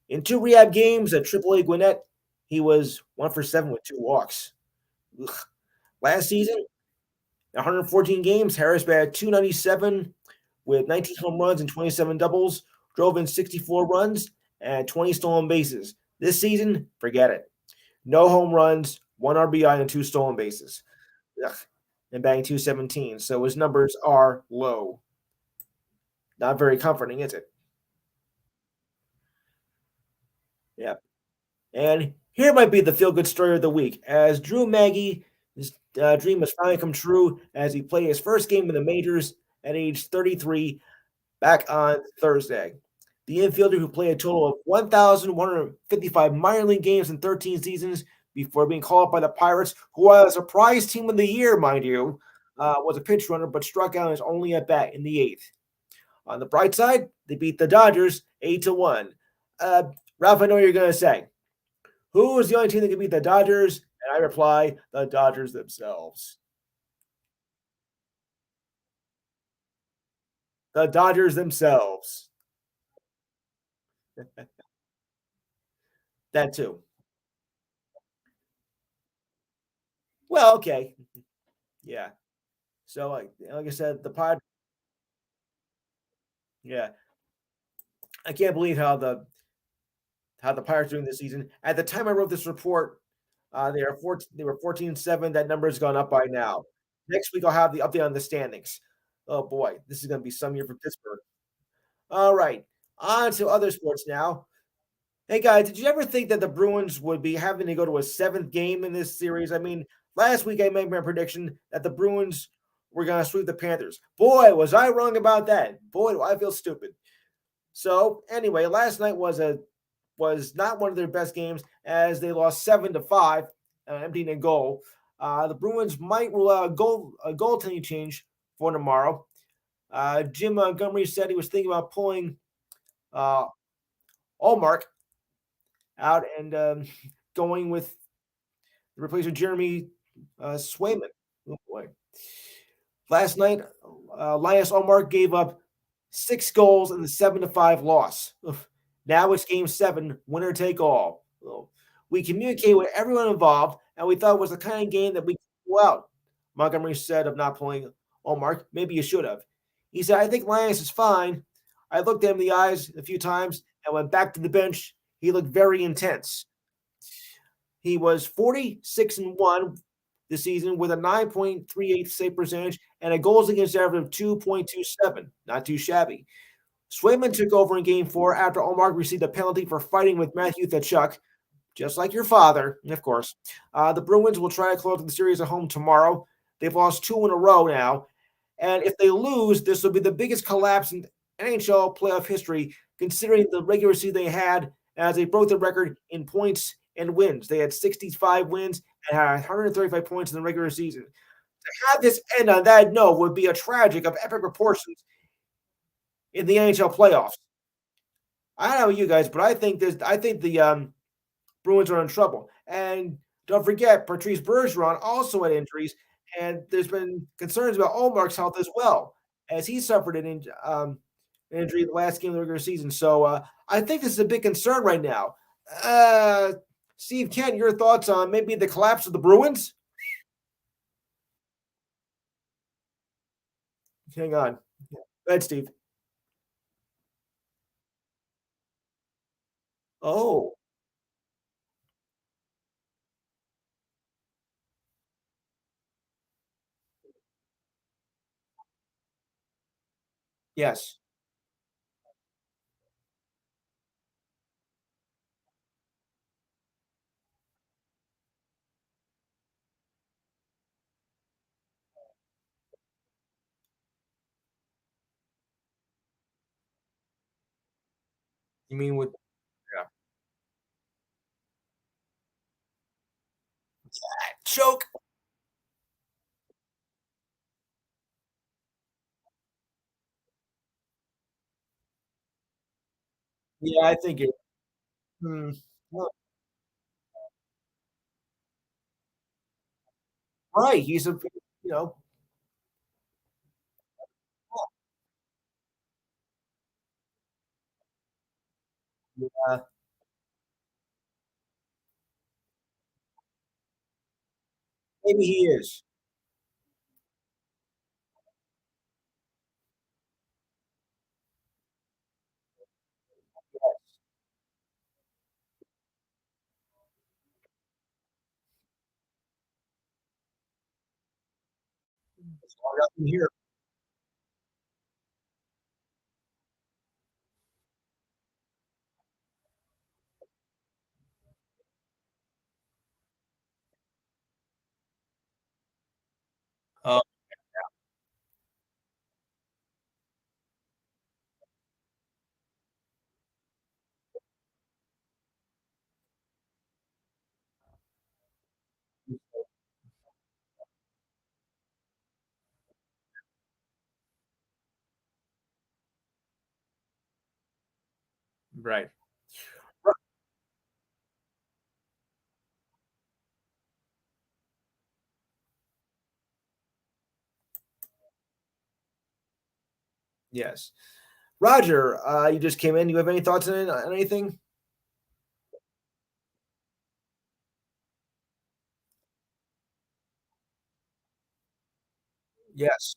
[SPEAKER 1] In two rehab games at AAA Gwinnett, he was 1 for 7 with 2 walks. Ugh. Last season, 114 games, Harris batted 297 with 19 home runs and 27 doubles, drove in 64 runs and 20 stolen bases. This season, forget it. No home runs, 1 RBI, and 2 stolen bases. Ugh. And batting 217. So his numbers are low. Not very comforting, is it? Yeah. And here might be the feel good story of the week as Drew Maggie, his dream has finally come true as he played his first game in the majors at age 33 back on Thursday. The infielder who played a total of 1,155 minor league games in 13 seasons before being called up by the Pirates, who are a surprise team of the year, mind you, was a pinch runner but struck out his only at bat in the eighth. On the bright side, they beat the Dodgers 8-1. Uh, Ralph, I know what you're going to say. Who is the only team that can beat the Dodgers? And I reply, the Dodgers themselves. The Dodgers themselves. That too. Well, okay. Yeah. So, like I said, the pod. Yeah, I can't believe how the Pirates are doing this season. At the time I wrote this report, they were 14-7. That number has gone up by now. Next week I'll have the update on the standings. Oh boy, this is going to be some year for Pittsburgh. All right, on to other sports now. Hey guys, did you ever think that the Bruins would be having to go to a seventh game in this series? I mean, last week I made my prediction that the Bruins were going to sweep the Panthers. Boy, was I wrong about that. Boy, do I feel stupid. So anyway, last night was not one of their best games as they lost 7-5, emptying a goal. The Bruins might rule out a goaltending change for tomorrow. Jim Montgomery said he was thinking about pulling uh, Allmark out and going with the replacement Jeremy Swayman. Oh boy. Last night, Linus Allmark gave up 6 goals in the 7-5 loss. Oof. Now it's game 7, winner take all. Well, we communicate with everyone involved, and we thought it was the kind of game that we could pull out. Montgomery said of not pulling Allmark. Maybe you should have. He said, I think Linus is fine. I looked at him in the eyes a few times and went back to the bench. He looked very intense. He was 46-1 this season with a 9.38 save percentage and a goals against average of 2.27. Not too shabby. Swayman took over in game 4 after Omar received a penalty for fighting with Matthew Tkachuk, just like your father, of course. The Bruins will try to close the series at home tomorrow. They've lost 2 in a row now. And if they lose, this will be the biggest collapse in NHL playoff history, considering the regular season they had as they broke the record in points and wins. They had 65 wins and had 135 points in the regular season. To have this end on that note would be a tragic of epic proportions in the NHL playoffs. I don't know you guys, but I think the Bruins are in trouble. And don't forget, Patrice Bergeron also had injuries, and there's been concerns about Olmark's health as well, as he suffered an injury in the last game of the regular season. So I think this is a big concern right now. Uh, Steve Kent, your thoughts on maybe the collapse of the Bruins? Hang on. Go ahead, Steve. Oh, yes. You mean with yeah. Choke? Yeah, I think it well, right, he's a you know, yeah, maybe he is. It's all up in here. Oh, right. Yes. Roger, you just came in. Do you have any thoughts on anything? Yes.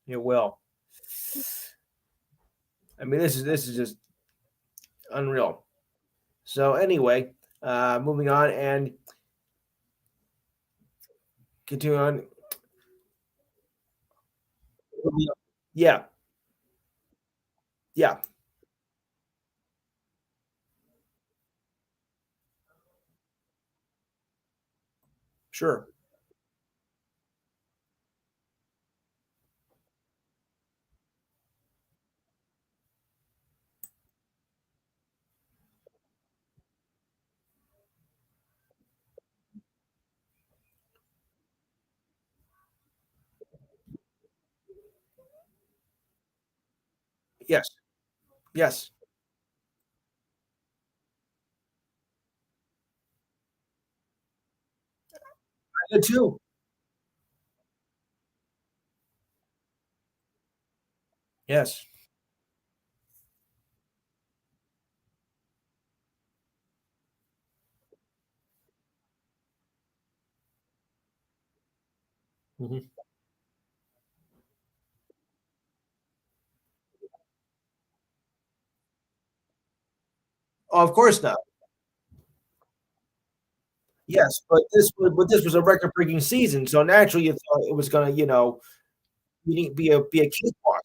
[SPEAKER 1] It will. I mean, this is just unreal. So anyway, moving on and continue on. Yeah, yeah, sure. Yes, yes. I did too. Yes. Mhm. Oh, of course not. Yes, but this was a record-breaking season, so naturally you thought it was gonna, be a cakewalk.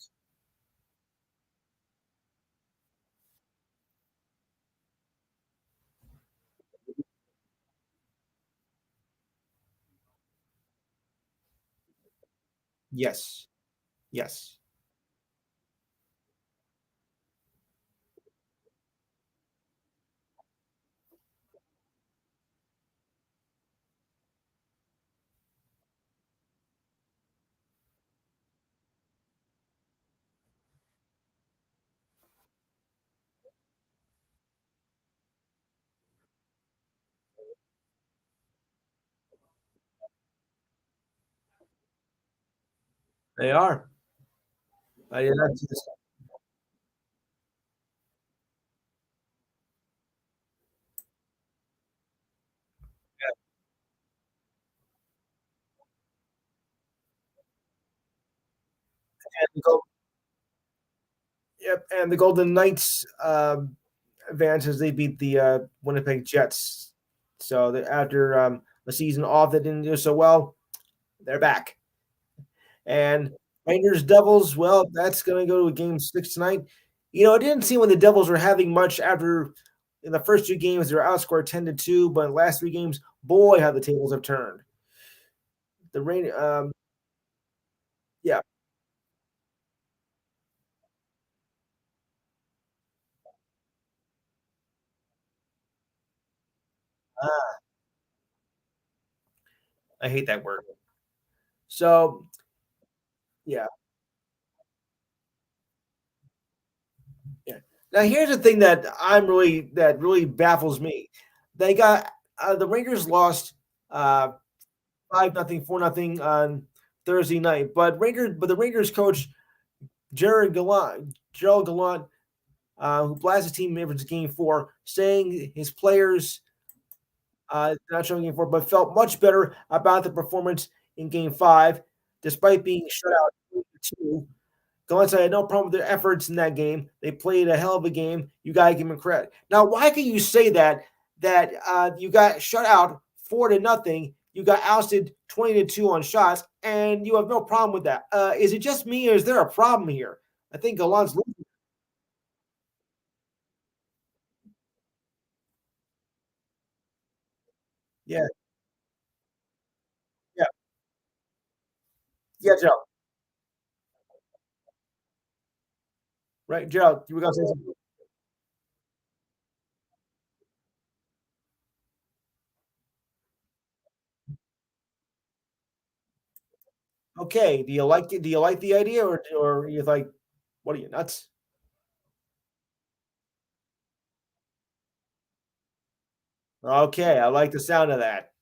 [SPEAKER 1] Yes, yes, they are. I did not see this. And the Yep, and the Golden Knights advances. They beat the Winnipeg Jets. So after the season off that didn't do so well, they're back. And Rangers Devils, well, that's going to go to a game 6 tonight. It didn't seem when the Devils were having much after in the first two games. They were outscored 10-2, but in the last three games, boy, how the tables have turned. The rain, yeah, I hate that word. So yeah, yeah. Now here's the thing that really baffles me. They got the Rangers lost 5-0, 4-0 on Thursday night, but the Rangers coach Gerald Gallant, who blasted his team members in Game 4, saying his players not showing Game 4, but felt much better about the performance in Game 5, despite being shut out 2. Gallant had no problem with their efforts in that game. They played a hell of a game. You got to give them credit. Now, why can you say that you got shut out 4-0? You got ousted 20-2 on shots, and you have no problem with that. Is it just me, or is there a problem here? I think Gallant's losing. Yeah, yeah, yeah, Gerald. Right, Gerald, you were going to say something. Okay, do you like it? Do you like the idea, or you're like, what are you nuts? Okay, I like the sound of that.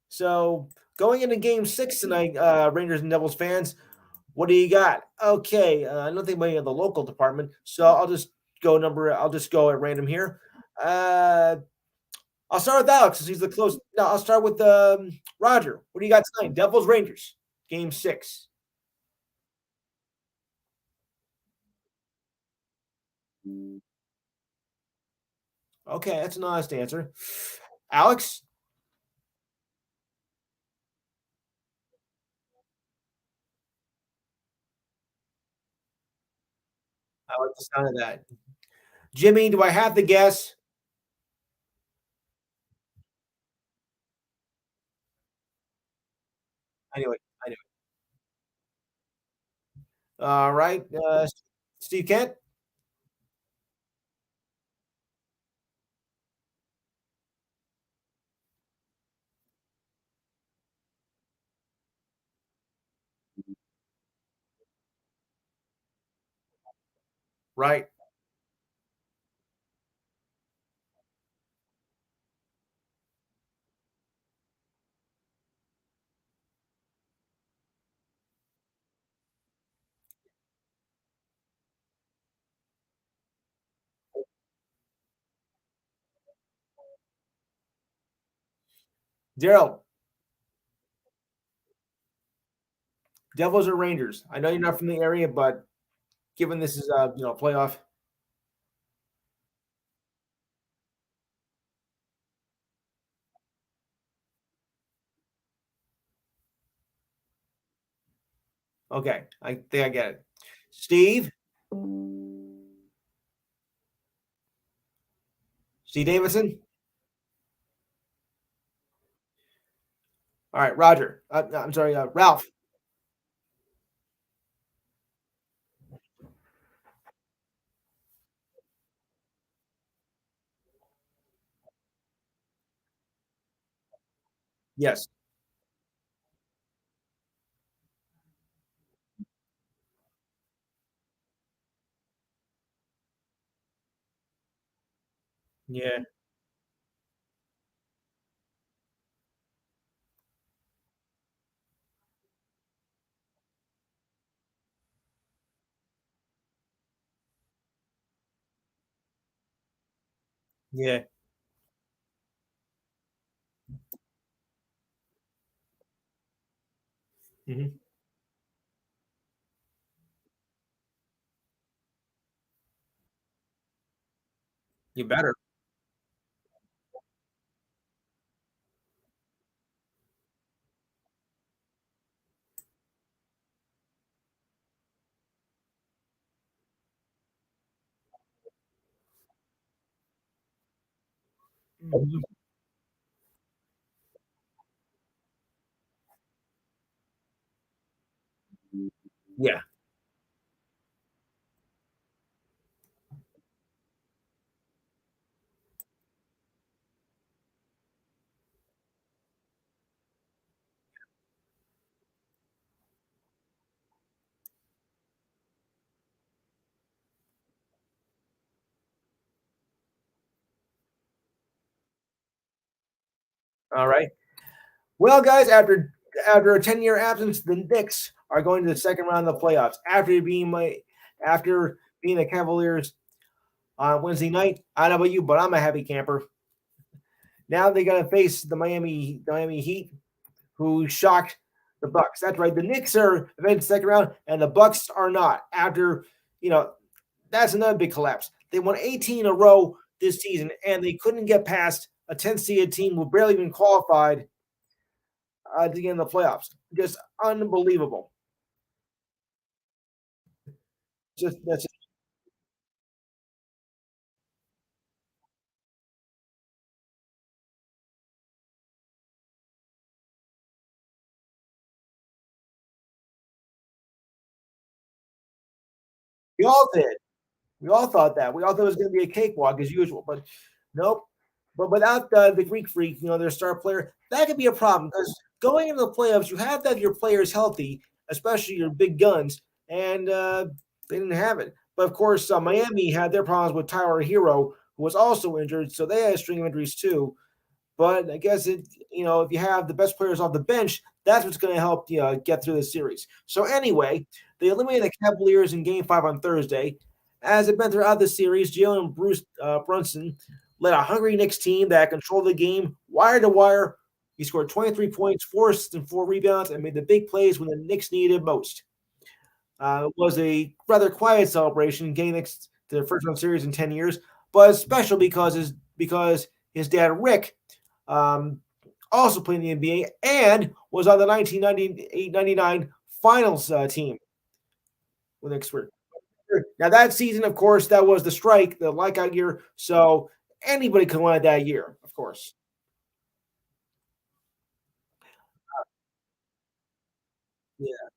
[SPEAKER 1] So going into Game 6 tonight, Rangers and Devils fans, what do you got? Okay, I don't think many of the local department, so I'll just go at random here. Uh, I'll start with Alex since he's the close. No, I'll start with Roger. What do you got tonight? Devils Rangers, Game 6. Okay, that's an honest answer. Alex, I like the sound of that. Jimmy, do I have to guess? Anyway, I know. All right, Steve Kent. Right, Daryl. Devils or Rangers? I know you're not from the area, but given this is a playoff. Okay, I think I get it. Steve, Steve Davidson. All right, Roger. No, I'm sorry, Ralph. Yes. Yeah. Yeah. Mhm. You better. Mhm. Yeah. All right. Well, guys, after a 10-year absence, the Knicks are going to the second round of the playoffs after being the Cavaliers on Wednesday night. I don't know about you, but I'm a happy camper. Now they got to face the Miami Heat, who shocked the Bucks. That's right. The Knicks are advanced to the second round, and the Bucks are not. After you know, that's another big collapse. They won 18 in a row this season, and they couldn't get past a 10 seeded team who barely even qualified to get in the playoffs. Just unbelievable. Just that's we all did. We all thought that. We all thought it was going to be a cakewalk as usual, but nope. But without the Greek Freak, their star player, that could be a problem because going into the playoffs, you have to have your players healthy, especially your big guns, and they didn't have it. But of course, Miami had their problems with Tyler Hero, who was also injured, so they had a string of injuries too. But I guess if you have the best players off the bench, that's what's going to help you get through the series. So anyway, they eliminated the Cavaliers in Game 5 on Thursday. As it been throughout the series, Jalen Bruce Brunson led a hungry Knicks team that controlled the game wire to wire. He scored 23 points, 4 assists, and 4 rebounds, and made the big plays when the Knicks needed most. It was a rather quiet celebration, getting Knicks to their first round series in 10 years, but it's special because his dad Rick um, also played in the NBA and was on the 1998-99 finals team with the Knicks were. Now that season, of course, that was the strike, the lockout year. So anybody could win it that year, of course. Yeah.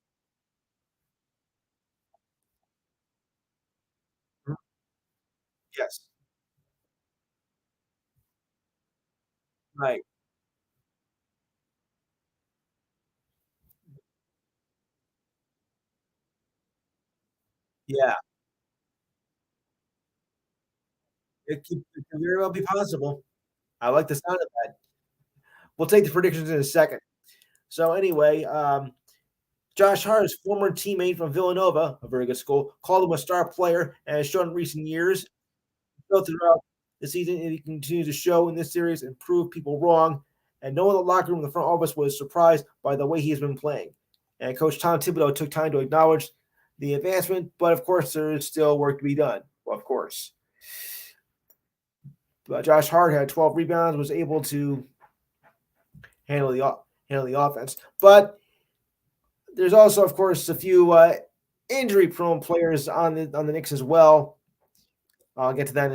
[SPEAKER 1] Mhm. Yes. Right. Yeah. It could very well be possible. I like the sound of that. We'll take the predictions in a second. So anyway, Josh Hart's former teammate from Villanova, a very good school, called him a star player and has shown in recent years. So throughout the season, he continues to show in this series and prove people wrong. And no one in the locker room in the front office was surprised by the way he has been playing. And Coach Tom Thibodeau took time to acknowledge the advancement, but of course, there is still work to be done. Well, of course. But Josh Hart had 12 rebounds, was able to handle the offense. But there's also, of course, a few injury-prone players on the Knicks as well. I'll get to that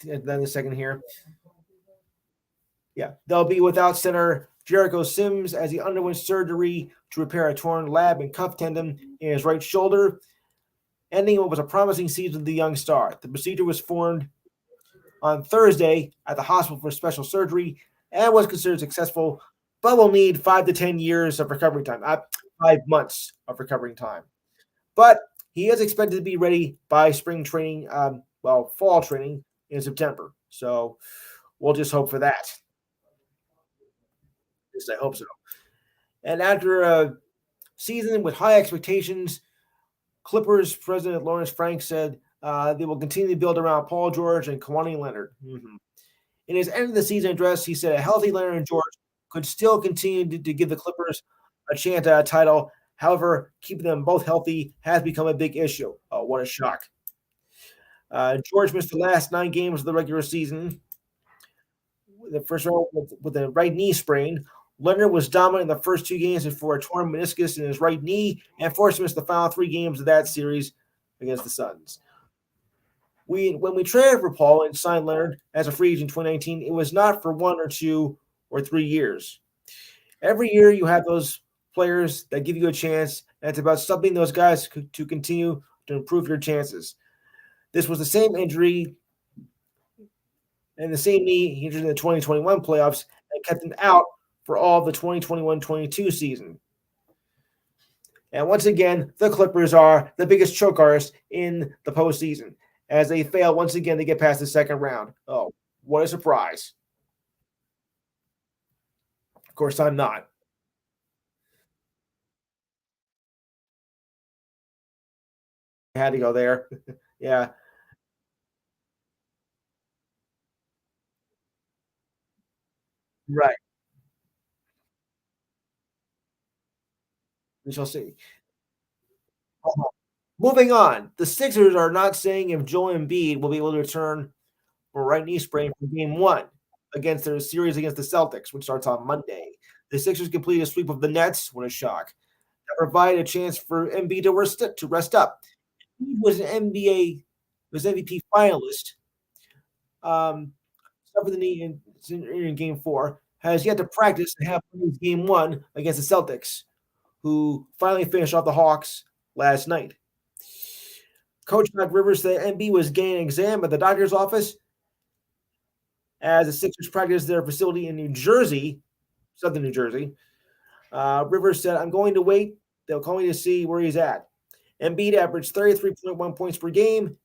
[SPEAKER 1] in a second here. Yeah, they'll be without center Jericho Sims as he underwent surgery to repair a torn lab and cuff tendon in his right shoulder, ending what was a promising season of the young star. The procedure was formed on Thursday at the hospital for special surgery and was considered successful, but will need 5 to 10 years of recovery time, 5 months of recovery time. But he is expected to be ready by spring training, fall training in September. So we'll just hope for that. At least I hope so. And after a season with high expectations, Clippers president Lawrence Frank said they will continue to build around Paul George and Kawhi Leonard. In his end of the season address, he said a healthy Leonard and George could still continue to give the Clippers a chance at a title. However, keeping them both healthy has become a big issue. Oh, what a shock. George missed the last 9 games of the regular season. The first round with a right knee sprain. Leonard was dominant in the first 2 games before a torn meniscus in his right knee and forced him to miss the final 3 games of that series against the Suns. When we traded for Paul and signed Leonard as a free agent in 2019, it was not for 1 or 2 or 3 years. Every year you have those players that give you a chance, and it's about something those guys to continue to improve your chances. This was the same injury and the same knee he injured in the 2021 playoffs and kept him out for all the 2021-22 season. And once again, the Clippers are the biggest choke artists in the postseason as they fail once again to get past the second round. Oh, what a surprise. Of course, I'm not. I had to go there. Yeah, right. We shall see. Uh-huh. Moving on, the Sixers are not saying if Joel Embiid will be able to return for right knee sprain from game one against their series against the Celtics, which starts on Monday. The Sixers completed a sweep of the Nets. What a shock. That provided a chance for Embiid to rest up. He was an NBA was MVP finalist. Um, suffered the knee in game four. Has yet to practice and have played game one against the Celtics, who finally finished off the Hawks last night. Coach Doc Rivers said Embiid was getting an exam at the doctor's office as the Sixers practiced their facility in New Jersey, Southern New Jersey. Rivers said, I'm going to wait. They'll call me to see where he's at. Embiid averaged 33.1 points per game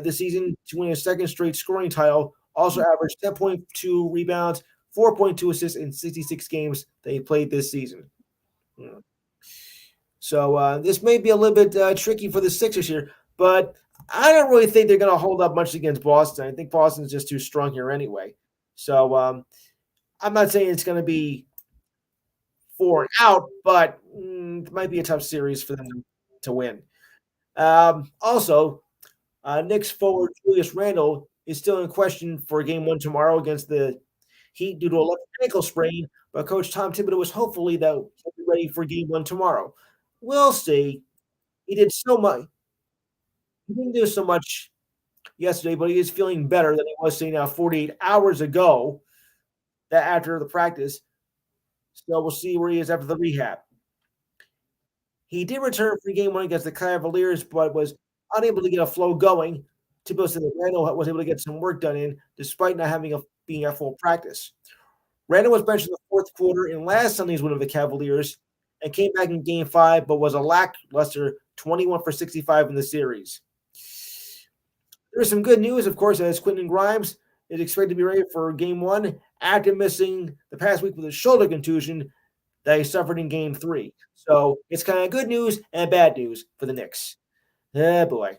[SPEAKER 1] this season to win his second straight scoring title. Also averaged 10.2 rebounds, 4.2 assists in 66 games that he played this season. Yeah. So this may be a little bit tricky for the Sixers here, but I don't really think they're going to hold up much against Boston. I think Boston's just too strong here anyway. So I'm not saying it's going to be 4 and out, but it might be a tough series for them to win. Also, Knicks forward Julius Randle is still in question for game one tomorrow against the Heat due to a left ankle sprain, but Coach Tom Thibodeau was hopefully that he'll be ready for game one tomorrow. We'll see. He did so much. He didn't do so much yesterday, but he is feeling better than he was saying now 48 hours ago that after the practice. So we'll see where he is after the rehab. He did return for game one against the Cavaliers, but was unable to get a flow going. Thibodeau said that Randall was able to get some work done in despite not having being at full practice. Randall was benched in the fourth quarter in last Sunday's win of the Cavaliers and came back in game five, but was a lackluster 21 for 65 in the series. There is some good news, of course, as Quentin Grimes is expected to be ready for game one after missing the past week with a shoulder contusion that he suffered in game three. So it's kind of good news and bad news for the Knicks. Oh boy.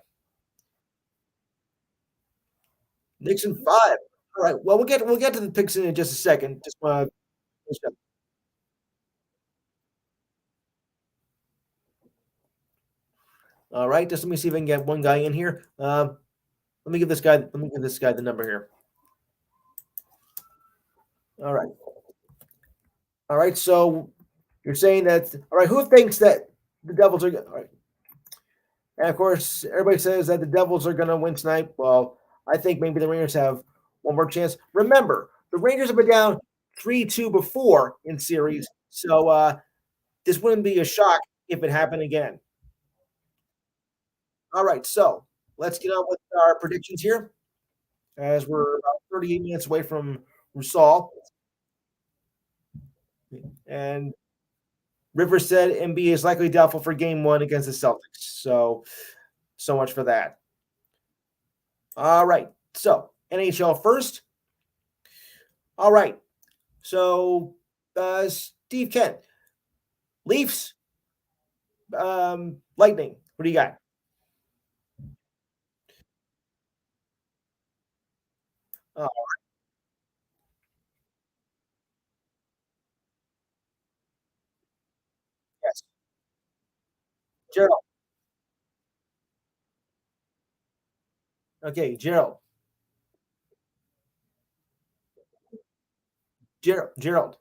[SPEAKER 1] Knicks in five. All right. Well, we'll get to the picks in just a second. Just want to all right. Just let me see if I can get one guy in here. Let me give this guy the number here. All right. All right. So you're saying that all right, who thinks that the Devils are all right? And of course, everybody says that the Devils are gonna win tonight. Well, I think maybe the Rangers have one more chance. Remember, the Rangers have been down 3-2 before in series. So this wouldn't be a shock if it happened again. All right, so let's get on with our predictions here as we're about 38 minutes away from Rusal. And Rivers said MB is likely doubtful for game one against the Celtics. So much for that. All right. So NHL first. All right. So Steve Kent, Leafs, Lightning. What do you got? Gerald. Okay, Gerald. Gerald.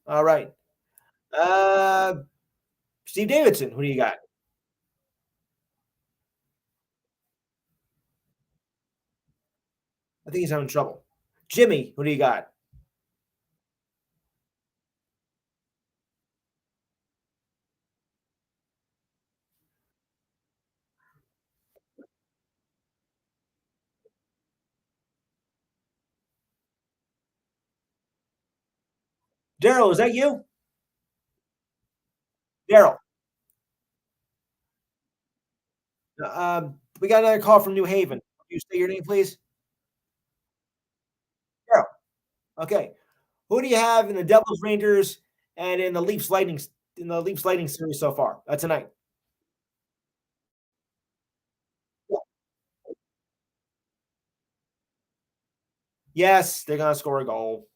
[SPEAKER 1] All right. Uh, Steve Davidson. Who do you got? I think he's having trouble. Jimmy. Who do you got? Daryl. Is that you? Daryl. We got another call from New Haven. Can you say your name, please? Daryl. Okay. Who do you have in the Devils Rangers and in the Leafs Lightning series so far tonight? Yes, they're gonna score a goal.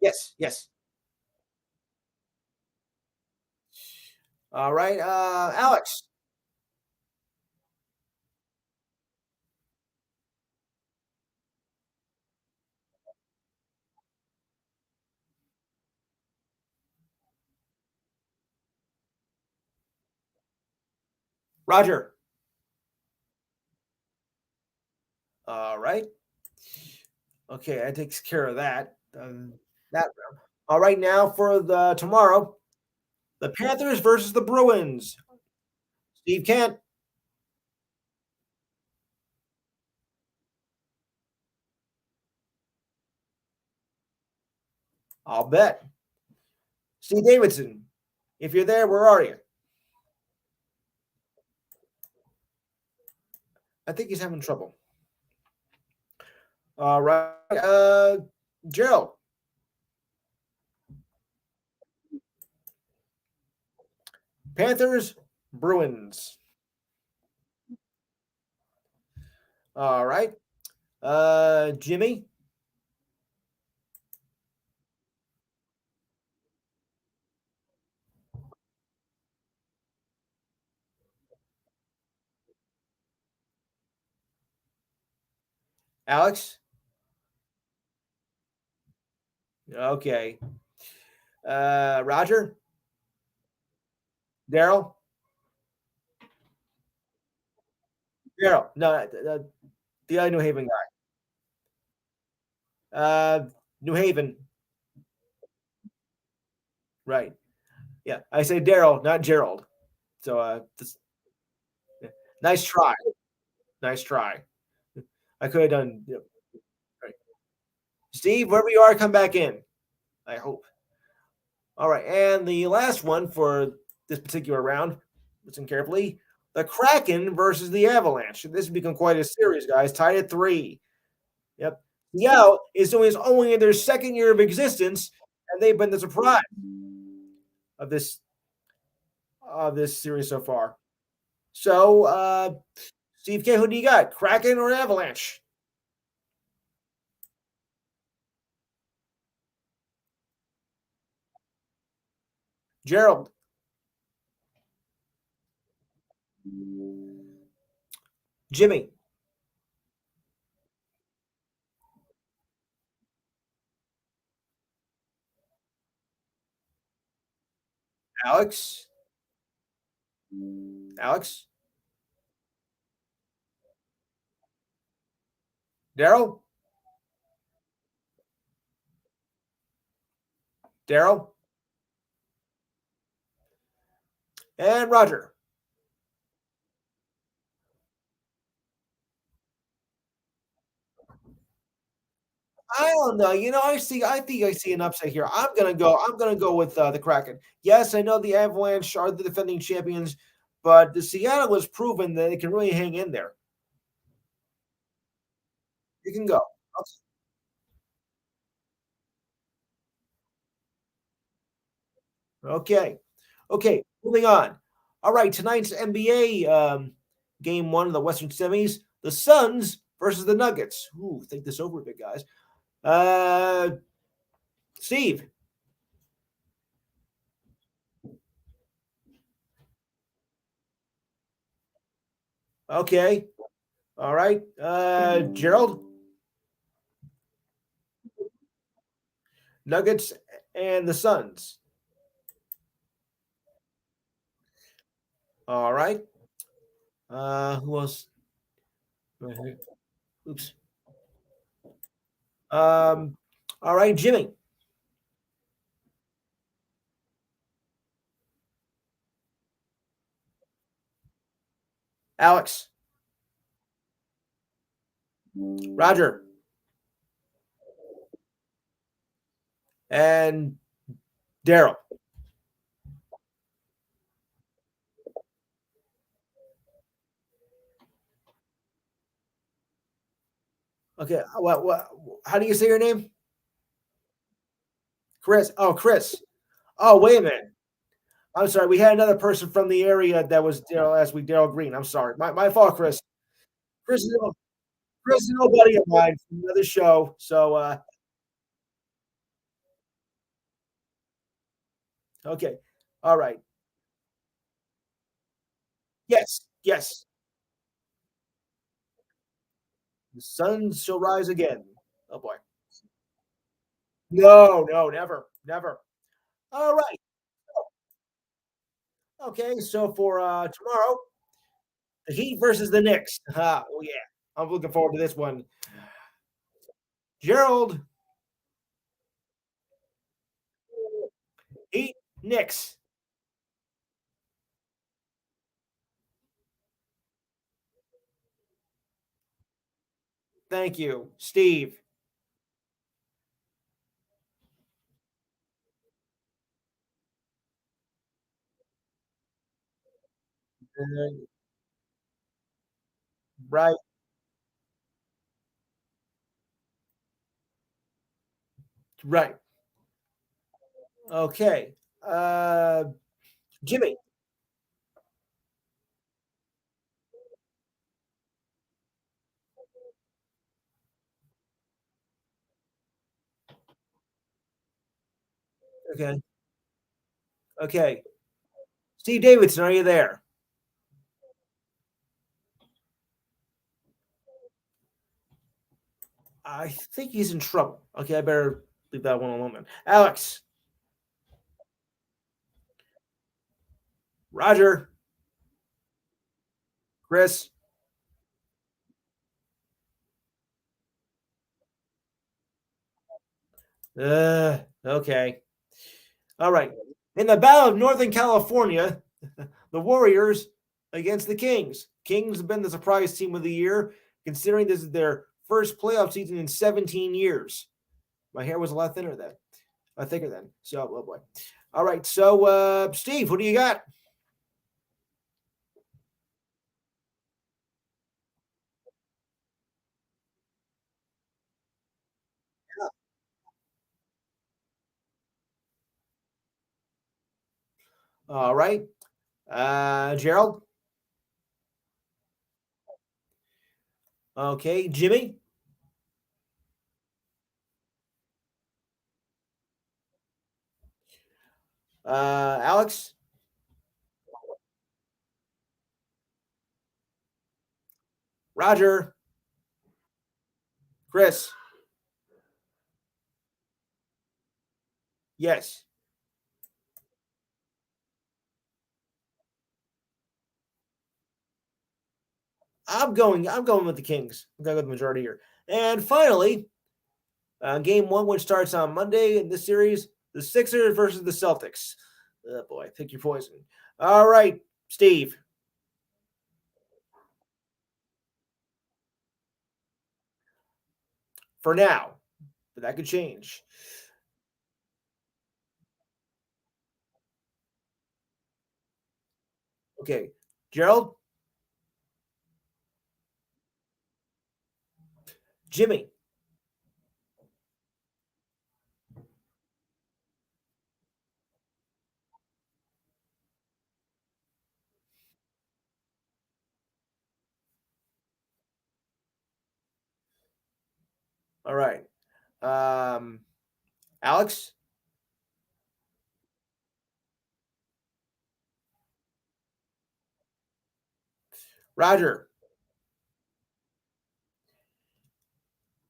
[SPEAKER 1] Yes, yes. All right, Alex, Roger. All right. Okay, that takes care of that. That round. All right, now for the tomorrow, the Panthers versus the Bruins. Steve Kent, I'll bet. Steve Davidson, if you're there, where are you? I think he's having trouble. All right, Gerald, Panthers, Bruins. All right, Jimmy, Alex. Okay, Roger, Daryl, Daryl. No, the other New Haven guy. New Haven. Right. Yeah, I say Daryl, not Gerald. So, yeah. Nice try. Nice try. I could have done. Right. Steve, wherever you are, come back in. I hope. All right, and the last one for this particular round. Listen carefully. The Kraken versus the Avalanche. This has become quite a series, guys. Tied at 3. Yep. Seattle is doing this only in their second year of existence, and they've been the surprise of this series so far. So, Steve K, who do you got? Kraken or Avalanche? Gerald, Jimmy, Alex, Alex, Daryl, Daryl, and Roger. I don't know. I think I see an upset here. I'm gonna go with the Kraken. Yes, I know the Avalanche are the defending champions, but the Seattle has proven that it can really hang in there. You can go. Okay. Okay. Okay. Moving on. All right. Tonight's NBA game one of the Western semis, the Suns versus the Nuggets. Ooh, think this over a bit, guys. Uh, Steve. Okay. All right. Gerald. Nuggets and the Suns. All right. Who else? Oops. Um, all right, Jimmy. Alex. Roger. And Daryl. Okay. What? How do you say your name? Chris. Oh, Chris. Oh, wait a minute. I'm sorry. We had another person from the area that was Daryl as we Daryl Green. I'm sorry. My fault, Chris. Chris is Chris is nobody of mine from another show. So okay. All right. Yes. Yes. The sun shall rise again. Oh boy. No, no, never, never. All right. Okay. So for tomorrow, the Heat versus the Knicks. Oh yeah. I'm looking forward to this one. Gerald, Heat, Knicks. Thank you. Steve. Uh, right, right. Okay. Jimmy. Okay. Okay. Steve Davidson, are you there? I think he's in trouble. Okay, I better leave that one alone then. Alex, Roger, Chris. Okay. All right. In the Battle of Northern California, the Warriors against the Kings. Kings have been the surprise team of the year, considering this is their first playoff season in 17 years. My hair was a lot thinner then, thicker then. So, oh boy. All right. So, Steve, who do you got? All right. Gerald. Okay. Jimmy. Alex. Roger. Chris. Yes. I'm going with the Kings. I'm going with the majority here. And finally, game one, which starts on Monday in this series, the Sixers versus the Celtics. Oh boy, pick your poison. All right, Steve. For now, but that could change. Okay, Gerald, Jimmy. All right. Um, Alex, Roger,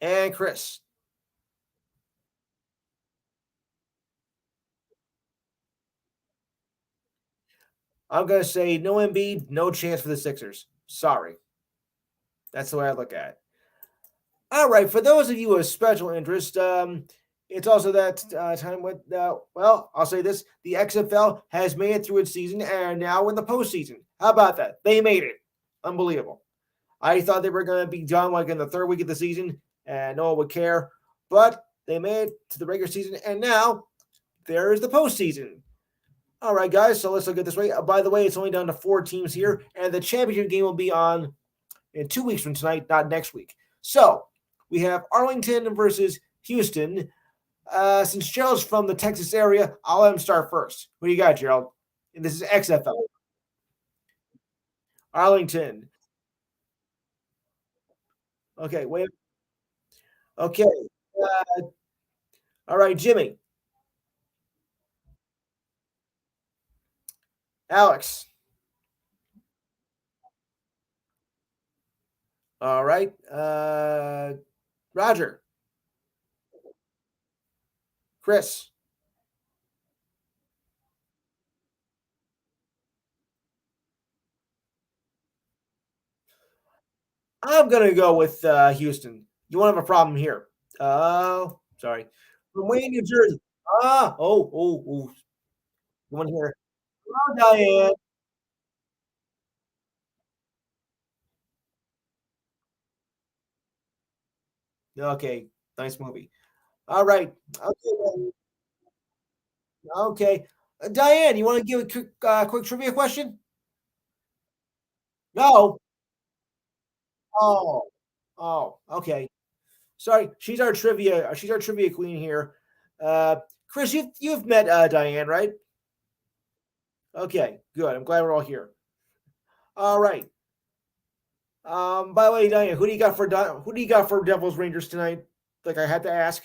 [SPEAKER 1] and Chris. I'm gonna say no Embiid, no chance for the Sixers. Sorry, that's the way I look at it. All right, for those of you with special interest, it's also that time with, well, I'll say this: the XFL has made it through its season and are now in the postseason. How about that? They made it. Unbelievable. I thought they were going to be done like in the third week of the season and no one would care, but they made it to the regular season and now there is the postseason. All right, guys, so let's look at this way. By the way, it's only down to four teams here, and the championship game will be on in 2 weeks from tonight, not next week. So we have Arlington versus Houston. Since Gerald's from the Texas area, I'll let him start first. What do you got, Gerald? And this is XFL. Arlington. Okay, wait. Okay. All right, Jimmy. Alex. All right. Roger. Chris. I'm gonna go with Houston. You won't have a problem here. Oh, sorry. From Wayne, New Jersey. Oh. You want to hear? Oh, Diane. Okay, nice movie. All right. Okay. Okay. Diane, you want to give a quick trivia question? No. Oh. Oh. Okay. Sorry. She's our trivia queen here. Uh, Chris, you've met Diane, right? Okay. Good. I'm glad we're all here. All right. By the way, Diane, who do you got for Devils Rangers tonight? Like I had to ask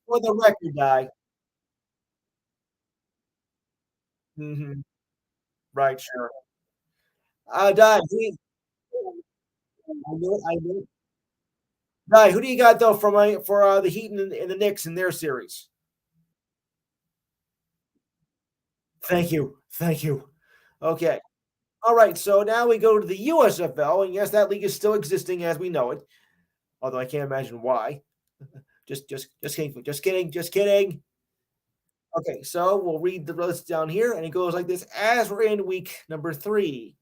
[SPEAKER 1] for the record, Di. Hmm. Right, sure. Di, I knew it. I knew it. Di, who do you got though for the Heat and the Knicks in their series? Thank you, thank you. Okay, all right. So now we go to the USFL, and yes, that league is still existing as we know it. Although I can't imagine why. Just kidding, just kidding, just kidding. Okay, so we'll read the list down here, and it goes like this: as we're in week number three.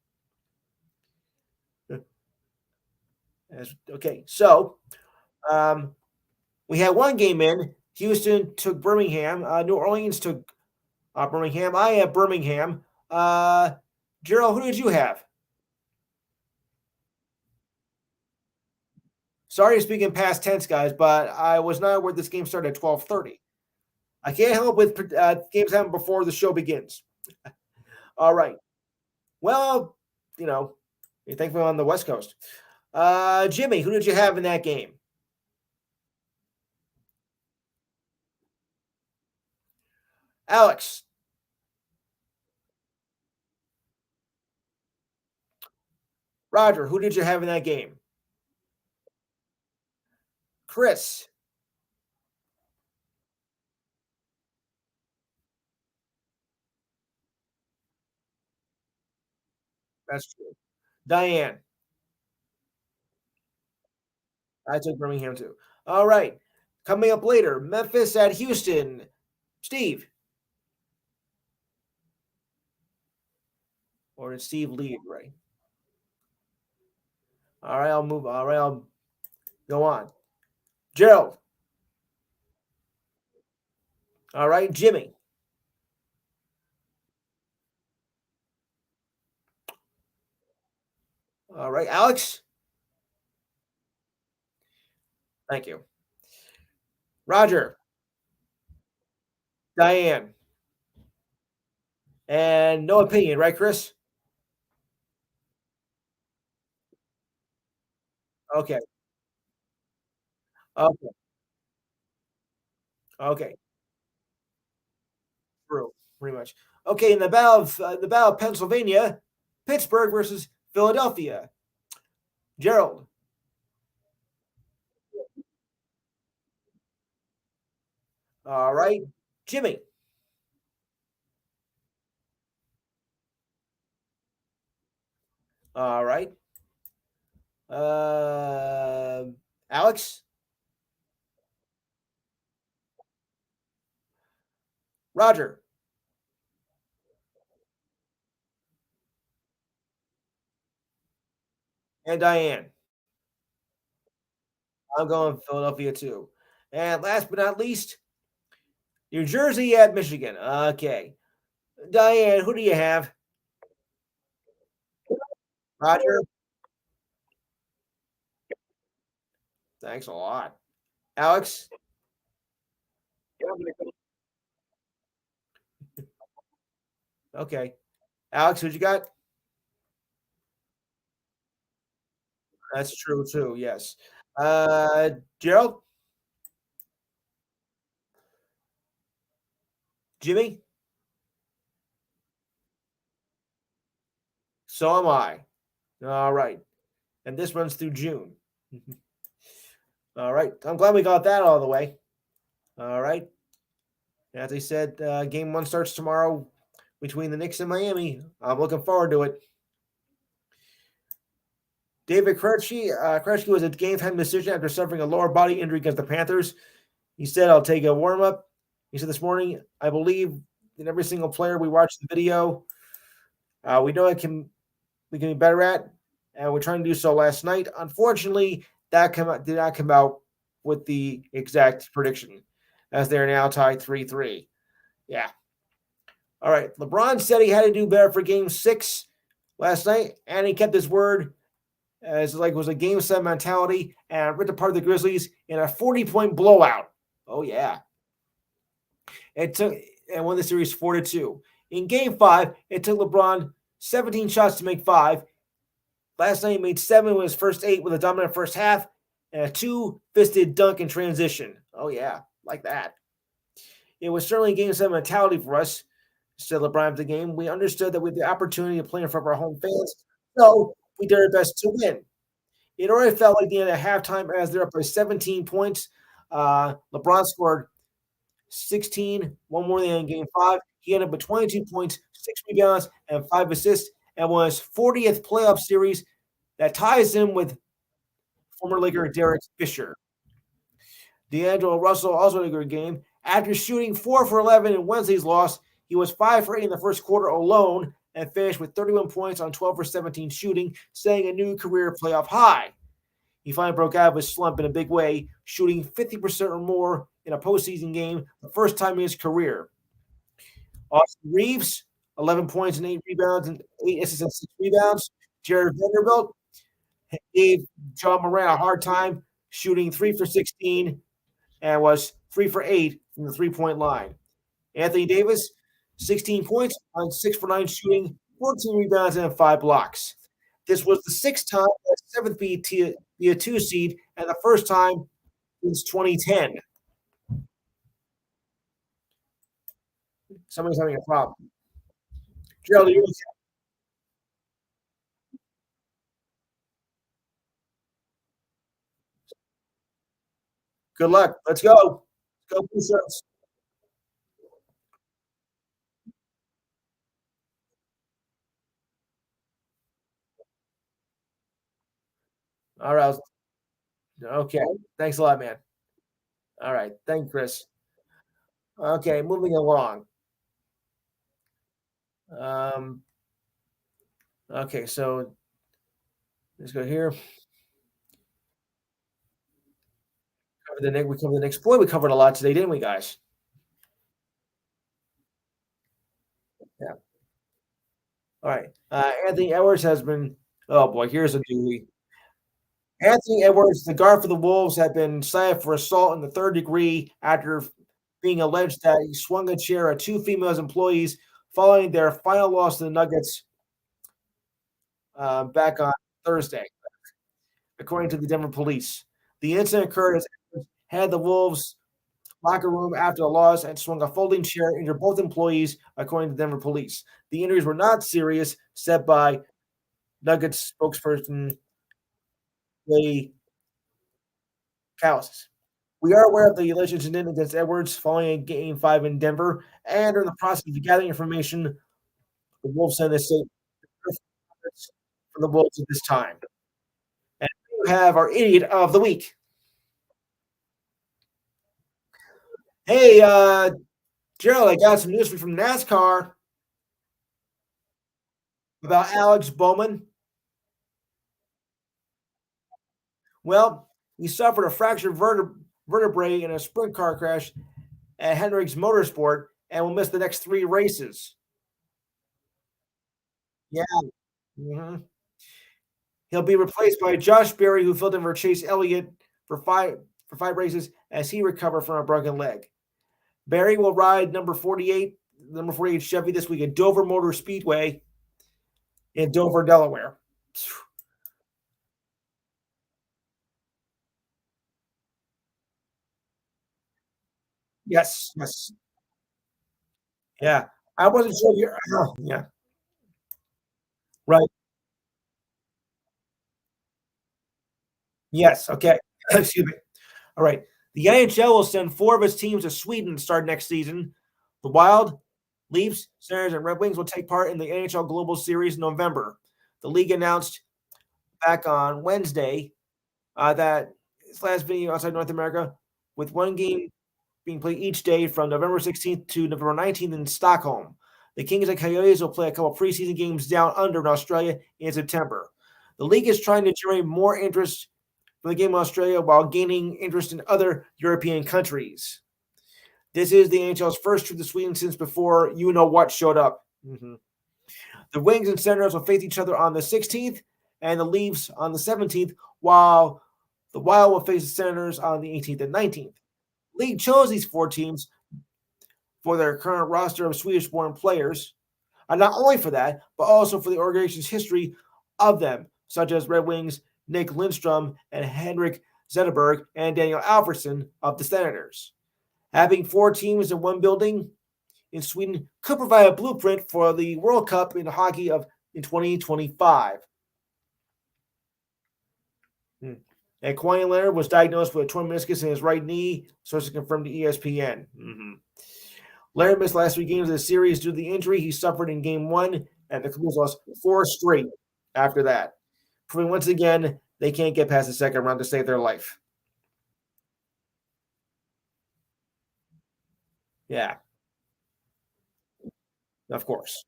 [SPEAKER 1] Okay, so um, we had one game in. Houston took Birmingham. New Orleans took Birmingham. I have Birmingham. Gerald, who did you have? Sorry to speak in past tense, guys, but I was not aware this game started at 12:30. I can't help with games happen before the show begins. All right. Well, you know, thankfully on the West Coast. Jimmy, who did you have in that game? Alex, Roger, who did you have in that game? Chris, that's true. Diane, I took Birmingham too. All right. Coming up later, Memphis at Houston. Steve, or did Steve lead, right? All right, I'll move. All right, I'll go on. Gerald. All right, Jimmy. All right, Alex. Thank you. Roger. Diane. And no opinion, right, Chris? Okay. Okay. Okay. True. Pretty much. Okay. In the Battle of Pennsylvania, Pittsburgh versus Philadelphia. Gerald. All right. Jimmy. All right. Uh, Alex. Roger. And Diane. I'm going Philadelphia too. And last but not least, New Jersey at Michigan. Okay. Diane, who do you have? Roger. Thanks a lot. Alex. Okay. Alex, what you got? That's true too. Yes. Gerald, Jimmy. So am I. All right. And this runs through June. All right. I'm glad we got that all the way. All right. As I said, game one starts tomorrow between the Knicks and Miami. I'm looking forward to it. David Krejci was a game time decision after suffering a lower body injury against the Panthers. He said, I'll take a warm up. He said this morning, I believe in every single player. We watched the video. We know we can be better at, and we're trying to do so last night. Unfortunately, did not come out with the exact prediction, as they're now tied 3-3. Yeah. All right. LeBron said he had to do better for game 6 last night, and he kept his word as like it was a game 7 mentality and ripped apart the Grizzlies in a 40-point blowout. Oh yeah. It took and won the series 4-2. In game 5, it took LeBron 17 shots to make 5. Last night he made 7 with his first 8 with a dominant first half and a 2-fisted dunk in transition. Oh yeah, like that. It was certainly a game 7 mentality for us, said LeBron after the game. We understood that we had the opportunity to play in front of our home fans, so we did our best to win. It already felt like the end of halftime as they're up by 17 points. LeBron scored 16, one more than in game 5. He ended up with 22 points, 6 rebounds, and 5 assists, and won his 40th playoff series that ties him with former Laker Derek Fisher. D'Angelo Russell also had a good game. After shooting 4 for 11 in Wednesday's loss, he was 5 for 8 in the first quarter alone and finished with 31 points on 12 for 17 shooting, setting a new career playoff high. He finally broke out of his slump in a big way, shooting 50% or more in a postseason game, the first time in his career. Austin Reeves, 11 points and 8 rebounds and 8 assists and 6 rebounds. Jared Vanderbilt gave John Moran a hard time, shooting 3 for 16 and was 3 for 8 from the 3-point line. Anthony Davis, 16 points on 6 for 9 shooting, 14 rebounds, and 5 blocks. This was the 6th time that 7th be a 2 seed and the first time since 2010. Somebody's having a problem. Gerald, you good luck. Let's go. Let's go, Blue Shirts. All right. Okay. Thanks a lot, man. All right. Thank you, Chris. Okay, moving along. Um, okay, so let's go here. We covered the next. Boy, we covered a lot today, didn't we, guys? Yeah. All right. Anthony Edwards has been. Oh boy, here's a doozy. Anthony Edwards, the guard for the Wolves, had been cited for assault in the third degree after being alleged that he swung a chair at 2 female employees following their final loss to the Nuggets back on Thursday. according to the Denver police. The incident occurred as Edwards had the Wolves locker room after the loss and swung a folding chair, injured both employees, according to Denver police. The injuries were not serious, said by Nuggets spokesperson Ray Callis. We are aware of the alleged incident against Edwards following a Game 5 in Denver and are in the process of gathering information. The Wolves sent a statement from the Wolves at this time. And we have our idiot of the week. Hey, Gerald, I got some news for you from NASCAR about Alex Bowman. Well, he suffered a fractured vertebrae in a sprint car crash at Hendricks Motorsport and will miss the next 3 races. Yeah. Mhm. He'll be replaced by Josh Berry, who filled in for Chase Elliott for five races as he recovered from a broken leg. Berry will ride number 48 Chevy this week at Dover Motor Speedway in Dover, Delaware. Yes, yes, yeah. I wasn't sure you're yeah, right. Yes, okay. Excuse me. All right. The NHL will send 4 of its teams to Sweden to start next season. The Wild, Leafs, Senators, and Red Wings will take part in the NHL Global Series in November. The league announced back on Wednesday that its last venue outside North America, with 1 game being played each day from November 16th to November 19th in Stockholm. The Kings and Coyotes will play a couple preseason games down under in Australia in September. The league is trying to generate more interest for the game in Australia while gaining interest in other European countries. This is the NHL's first trip to Sweden since before you know what showed up. Mhm. The Wings and Senators will face each other on the 16th and the Leafs on the 17th, while the Wild will face the Senators on the 18th and 19th. League chose these 4 teams for their current roster of Swedish-born players, and not only for that, but also for the organization's history of them, such as Red Wings Nick Lindstrom and Henrik Zetterberg and Daniel Alfredsson of the Senators. Having 4 teams in one building in Sweden could provide a blueprint for the World Cup in hockey of in 2025. Hmm. And Kawhi Leonard was diagnosed with a torn meniscus in his right knee, sources confirmed to ESPN. Leonard missed last 3 games of the series due to the injury he suffered in Game 1, and the Cubs lost 4 straight after that, proving once again they can't get past the second round to save their life. Yeah, of course.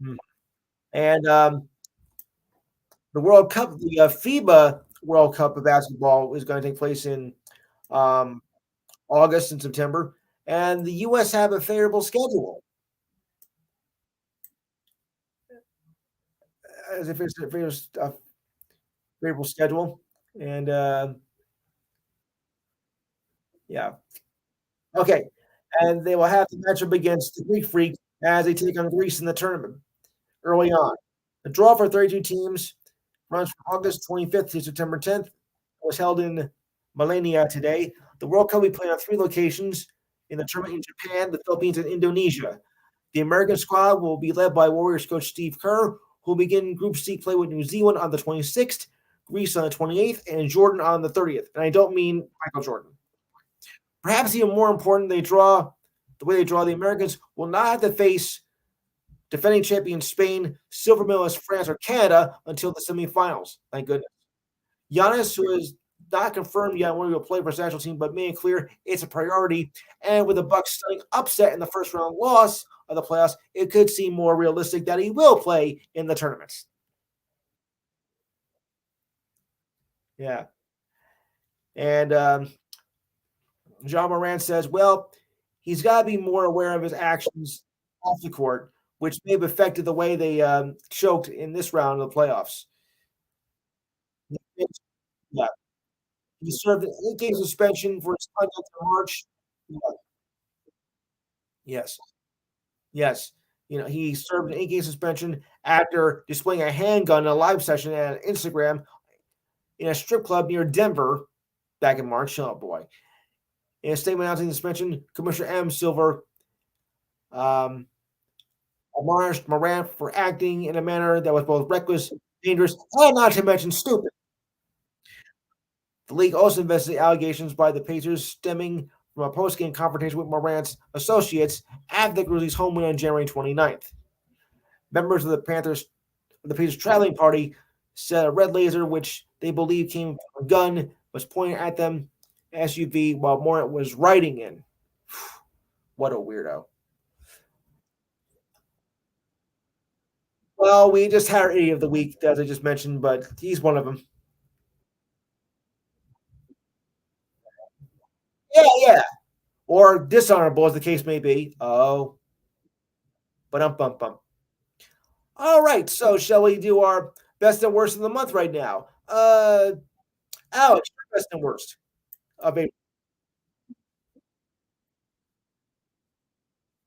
[SPEAKER 1] Hmm. And the World Cup, the FIBA World Cup of basketball is going to take place in um, August and September, and the U.S. have a favorable schedule, as if it's a favorable schedule, and yeah, okay, and they will have to match up against the Greek Freak as they take on Greece in the tournament early on. The draw for 32 teams runs from August 25th to September 10th. It was held in Milania today. The World Cup will be played on 3 locations in the tournament in Japan, the Philippines, and Indonesia. The American squad will be led by Warriors coach Steve Kerr, who will begin Group C play with New Zealand on the 26th, Greece on the 28th, and Jordan on the 30th. And I don't mean Michael Jordan. Perhaps even more important, the way they draw the Americans will not have to face defending champion Spain, silver medalist France, or Canada until the semifinals. Thank goodness. Giannis, who is not confirmed yet when he will play for his national team, but made it clear it's a priority. And with the Bucks stunning upset in the first round loss of the playoffs, it could seem more realistic that he will play in the tournaments. Yeah. And John Moran says, well, he's got to be more aware of his actions off the court, which may have affected the way they choked in this round of the playoffs. Yeah. He served an 8-game suspension for his conduct in March. Yeah. Yes. Yes. He served an 8-game suspension after displaying a handgun in a live session on Instagram in a strip club near Denver back in March. Oh boy. In a statement announcing the suspension, Commissioner M. Silver um, admonished Morant for acting in a manner that was both reckless, dangerous, and not to mention stupid. The league also investigated allegations by the Pacers stemming from a post-game confrontation with Morant's associates at the Grizzlies' home win on January 29th. Members of the Pacers traveling party said a red laser, which they believe came from a gun, was pointed at them SUV while Morant was riding in. What a weirdo. Well, we just had our idiot of the week, as I just mentioned, but he's one of them. Yeah, yeah. Or dishonorable, as the case may be. Oh, but bum bum. All right, so shall we do our best and worst of the month right now? Alex, your best and worst of April.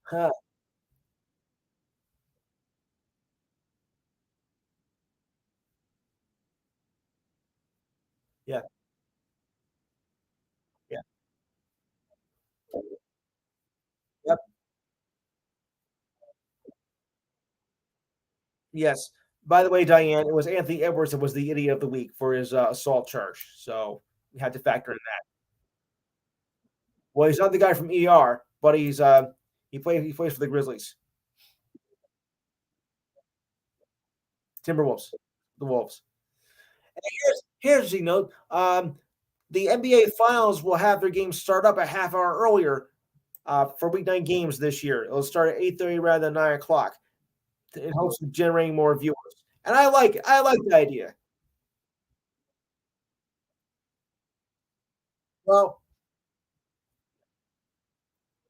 [SPEAKER 1] Huh, yeah, yeah, yep, yes. By the way, Diane, it was Anthony Edwards that was the idiot of the week for his assault charge. So we had to factor in that. Well, he's not the guy from ER, but he plays for the Grizzlies, Timberwolves, the Wolves. And here's the note. The NBA Finals will have their games start up a half hour earlier for weeknight games this year. It'll start at 8:30 rather than 9 o'clock. In hopes of generating more viewers. And I like the idea. Well,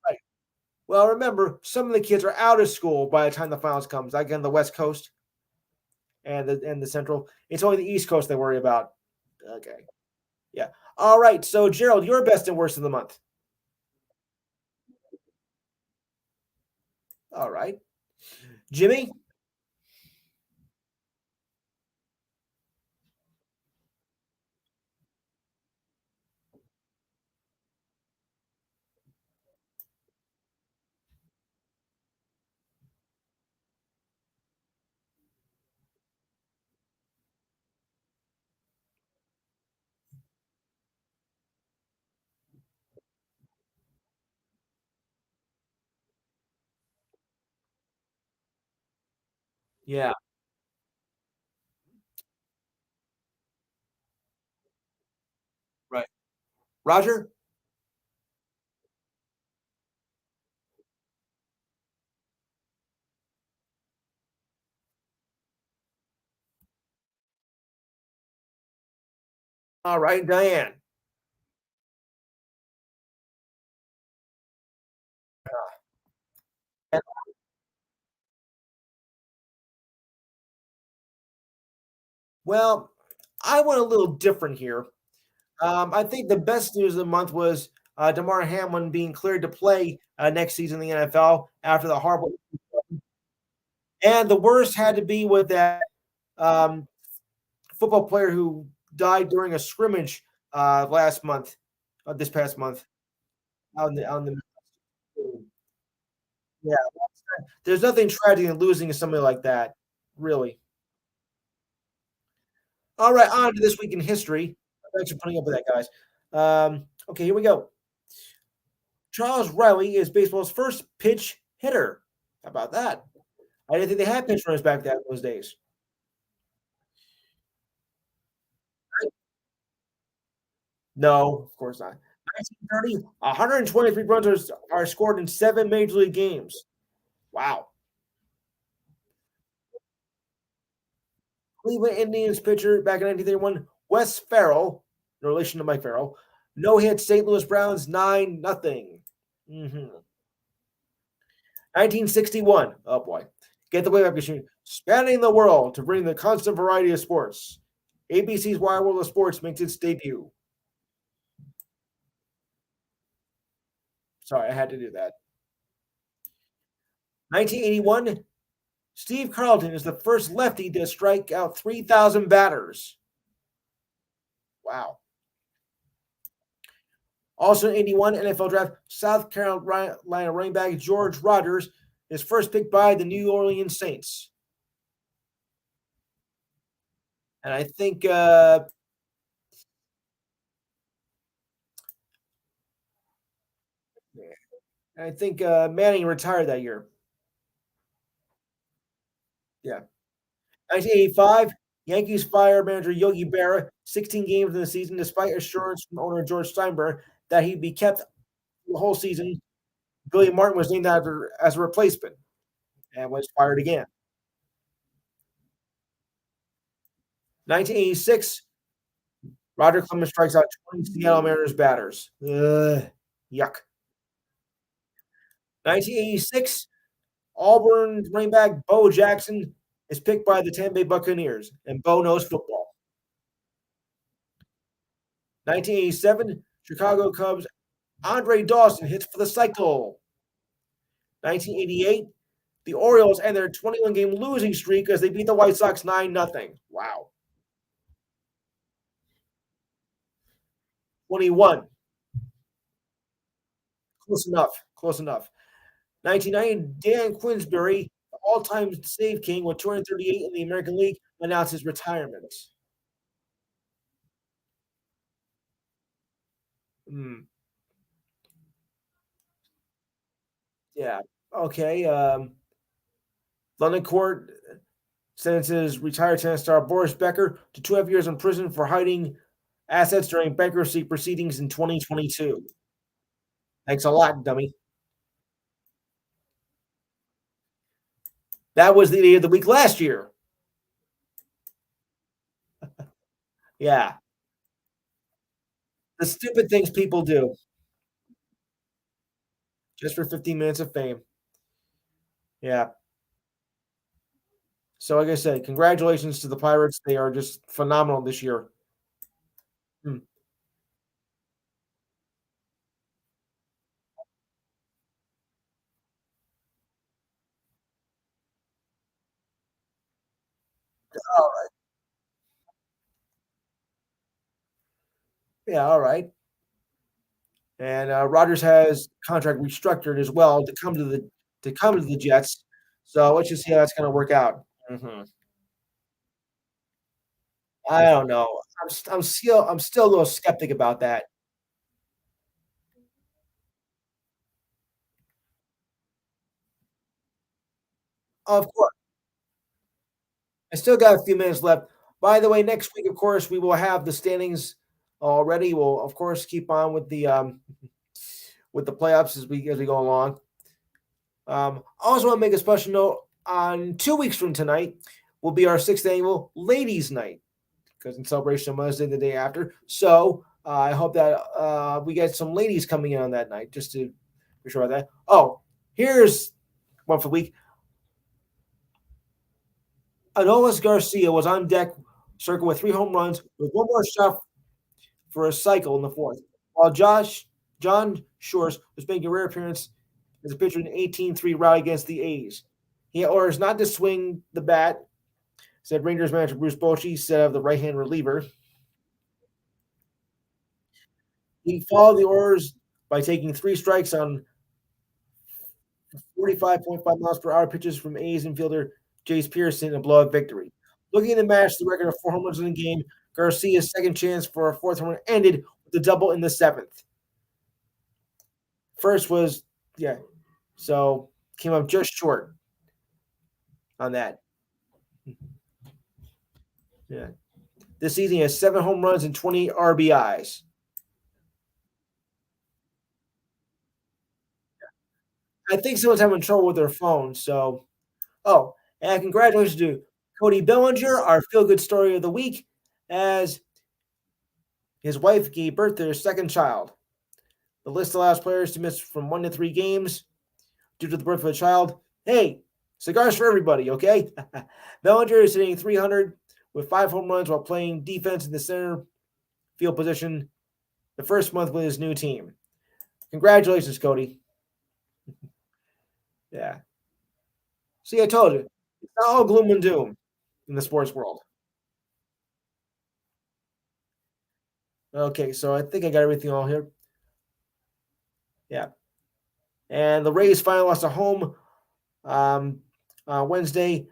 [SPEAKER 1] right. Well, remember, some of the kids are out of school by the time the finals comes, like on the West Coast and the Central. It's only the East Coast they worry about. Okay. Yeah. All right. So Gerald, your best and worst of the month. All right. Jimmy? Yeah. Right. Roger? All right, Diane. Well, I went a little different here. I think the best news of the month was Damar Hamlin being cleared to play next season in the NFL after the horrible. And the worst had to be with that um, football player who died during a scrimmage last month, this past month. On the yeah, there's nothing tragic in losing to somebody like that, really. All right, on to this week in history. Thanks for putting up with that, guys. Okay, here we go. Charles Riley is baseball's first pitch hitter. How about that? I didn't think they had pitch runners back that those days. No, of course not. 1930, 123 runs are scored in 7 major league games. Wow. Cleveland Indians pitcher back in 1931, Wes Farrell, in relation to Mike Farrell, no hit St. Louis Browns 9-0. 1961. Oh boy. Get the Wayback Machine. Spanning the world to bring the constant variety of sports. ABC's Wide World of Sports makes its debut. Sorry, I had to do that. 1981. Steve Carlton is the first lefty to strike out 3,000 batters. Wow. Also in 81 NFL draft, South Carolina running back George Rogers is first picked by the New Orleans Saints. And I think Manning retired that year. Yeah. 1985, Yankees fire manager Yogi Berra 16 games in the season, despite assurance from owner George Steinbrenner that he'd be kept the whole season. Billy Martin was named as a replacement and was fired again. 1986, Roger Clemens strikes out 20 Seattle Mariners batters. Ugh, yuck. 1986, Auburn running back Bo Jackson is picked by the Tampa Bay Buccaneers, and Bo knows football. 1987, Chicago Cubs Andre Dawson hits for the cycle. 1988, the Orioles end their 21-game losing streak as they beat the White Sox 9-0. Wow. 21. Close enough. Close enough. 1990, Dan Quinsbury, the all-time save king with 238 in the American League, announced his retirement. Hmm. Yeah. Okay. London court sentences retired tennis star Boris Becker to 2.5 years in prison for hiding assets during bankruptcy proceedings in 2022. Thanks a lot, dummy. That was the day of the week last year. Yeah. The stupid things people do just for 15 minutes of fame. Yeah. So, like I said, congratulations to the Pirates. They are just phenomenal this year. Hmm. All right. Yeah. All right. And Rodgers has contract restructured as well to come to the Jets. So let's just see how that's going to work out. Mhm. I don't know. I'm still a little skeptic about that. Of course, I still got a few minutes left. By the way, next week, of course, we will have the standings already. We'll of course keep on with the playoffs as we go along. I also want to make a special note on 2 weeks from tonight will be our sixth annual Ladies' Night because in celebration of Mother's Day the day after. So I hope that we get some ladies coming in on that night just to be sure about that. Oh, here's one for the week. Adolis Garcia was on deck, circle with 3 home runs with one more shot for a cycle in the fourth, while John Shores was making a rare appearance as a pitcher in an 18-3 rally against the A's. He had orders not to swing the bat, said Rangers manager Bruce Bochy, said of the right-hand reliever. He followed the orders by taking 3 strikes on 45.5 miles per hour pitches from A's infielder Jace Pearson in a blowout victory. Looking at the match, the record of 4 home runs in the game, Garcia's second chance for a fourth home run ended with a double in the seventh. First was, yeah, so came up just short on that. Yeah. This season, he has 7 home runs and 20 RBIs. I think someone's having trouble with their phone. So, oh, and congratulations to Cody Bellinger, our feel good story of the week, as his wife gave birth to their second child. The list allows players to miss from 1 to 3 games due to the birth of a child. Hey, cigars for everybody, okay? Bellinger is hitting 300 with 5 home runs while playing defense in the center field position the first month with his new team. Congratulations, Cody. Yeah. See, I told you. It's not all gloom and doom in the sports world. Okay, so I think I got everything all here. Yeah. And the Rays finally lost at home um, Wednesday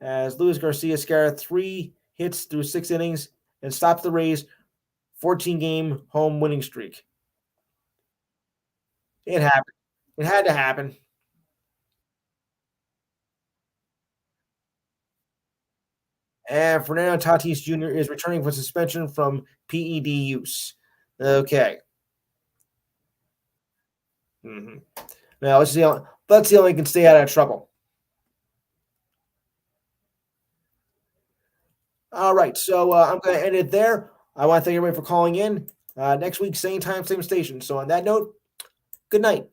[SPEAKER 1] as Luis Garcia scored 3 hits through 6 innings and stopped the Rays' 14-game home winning streak. It happened. It had to happen. And Fernando Tatis Jr. is returning from suspension from PED use. Okay. Mm-hmm. Now let's see how he can stay out of trouble. All right, so I'm going to end it there. I want to thank everybody for calling in. Next week, same time, same station. So on that note, good night.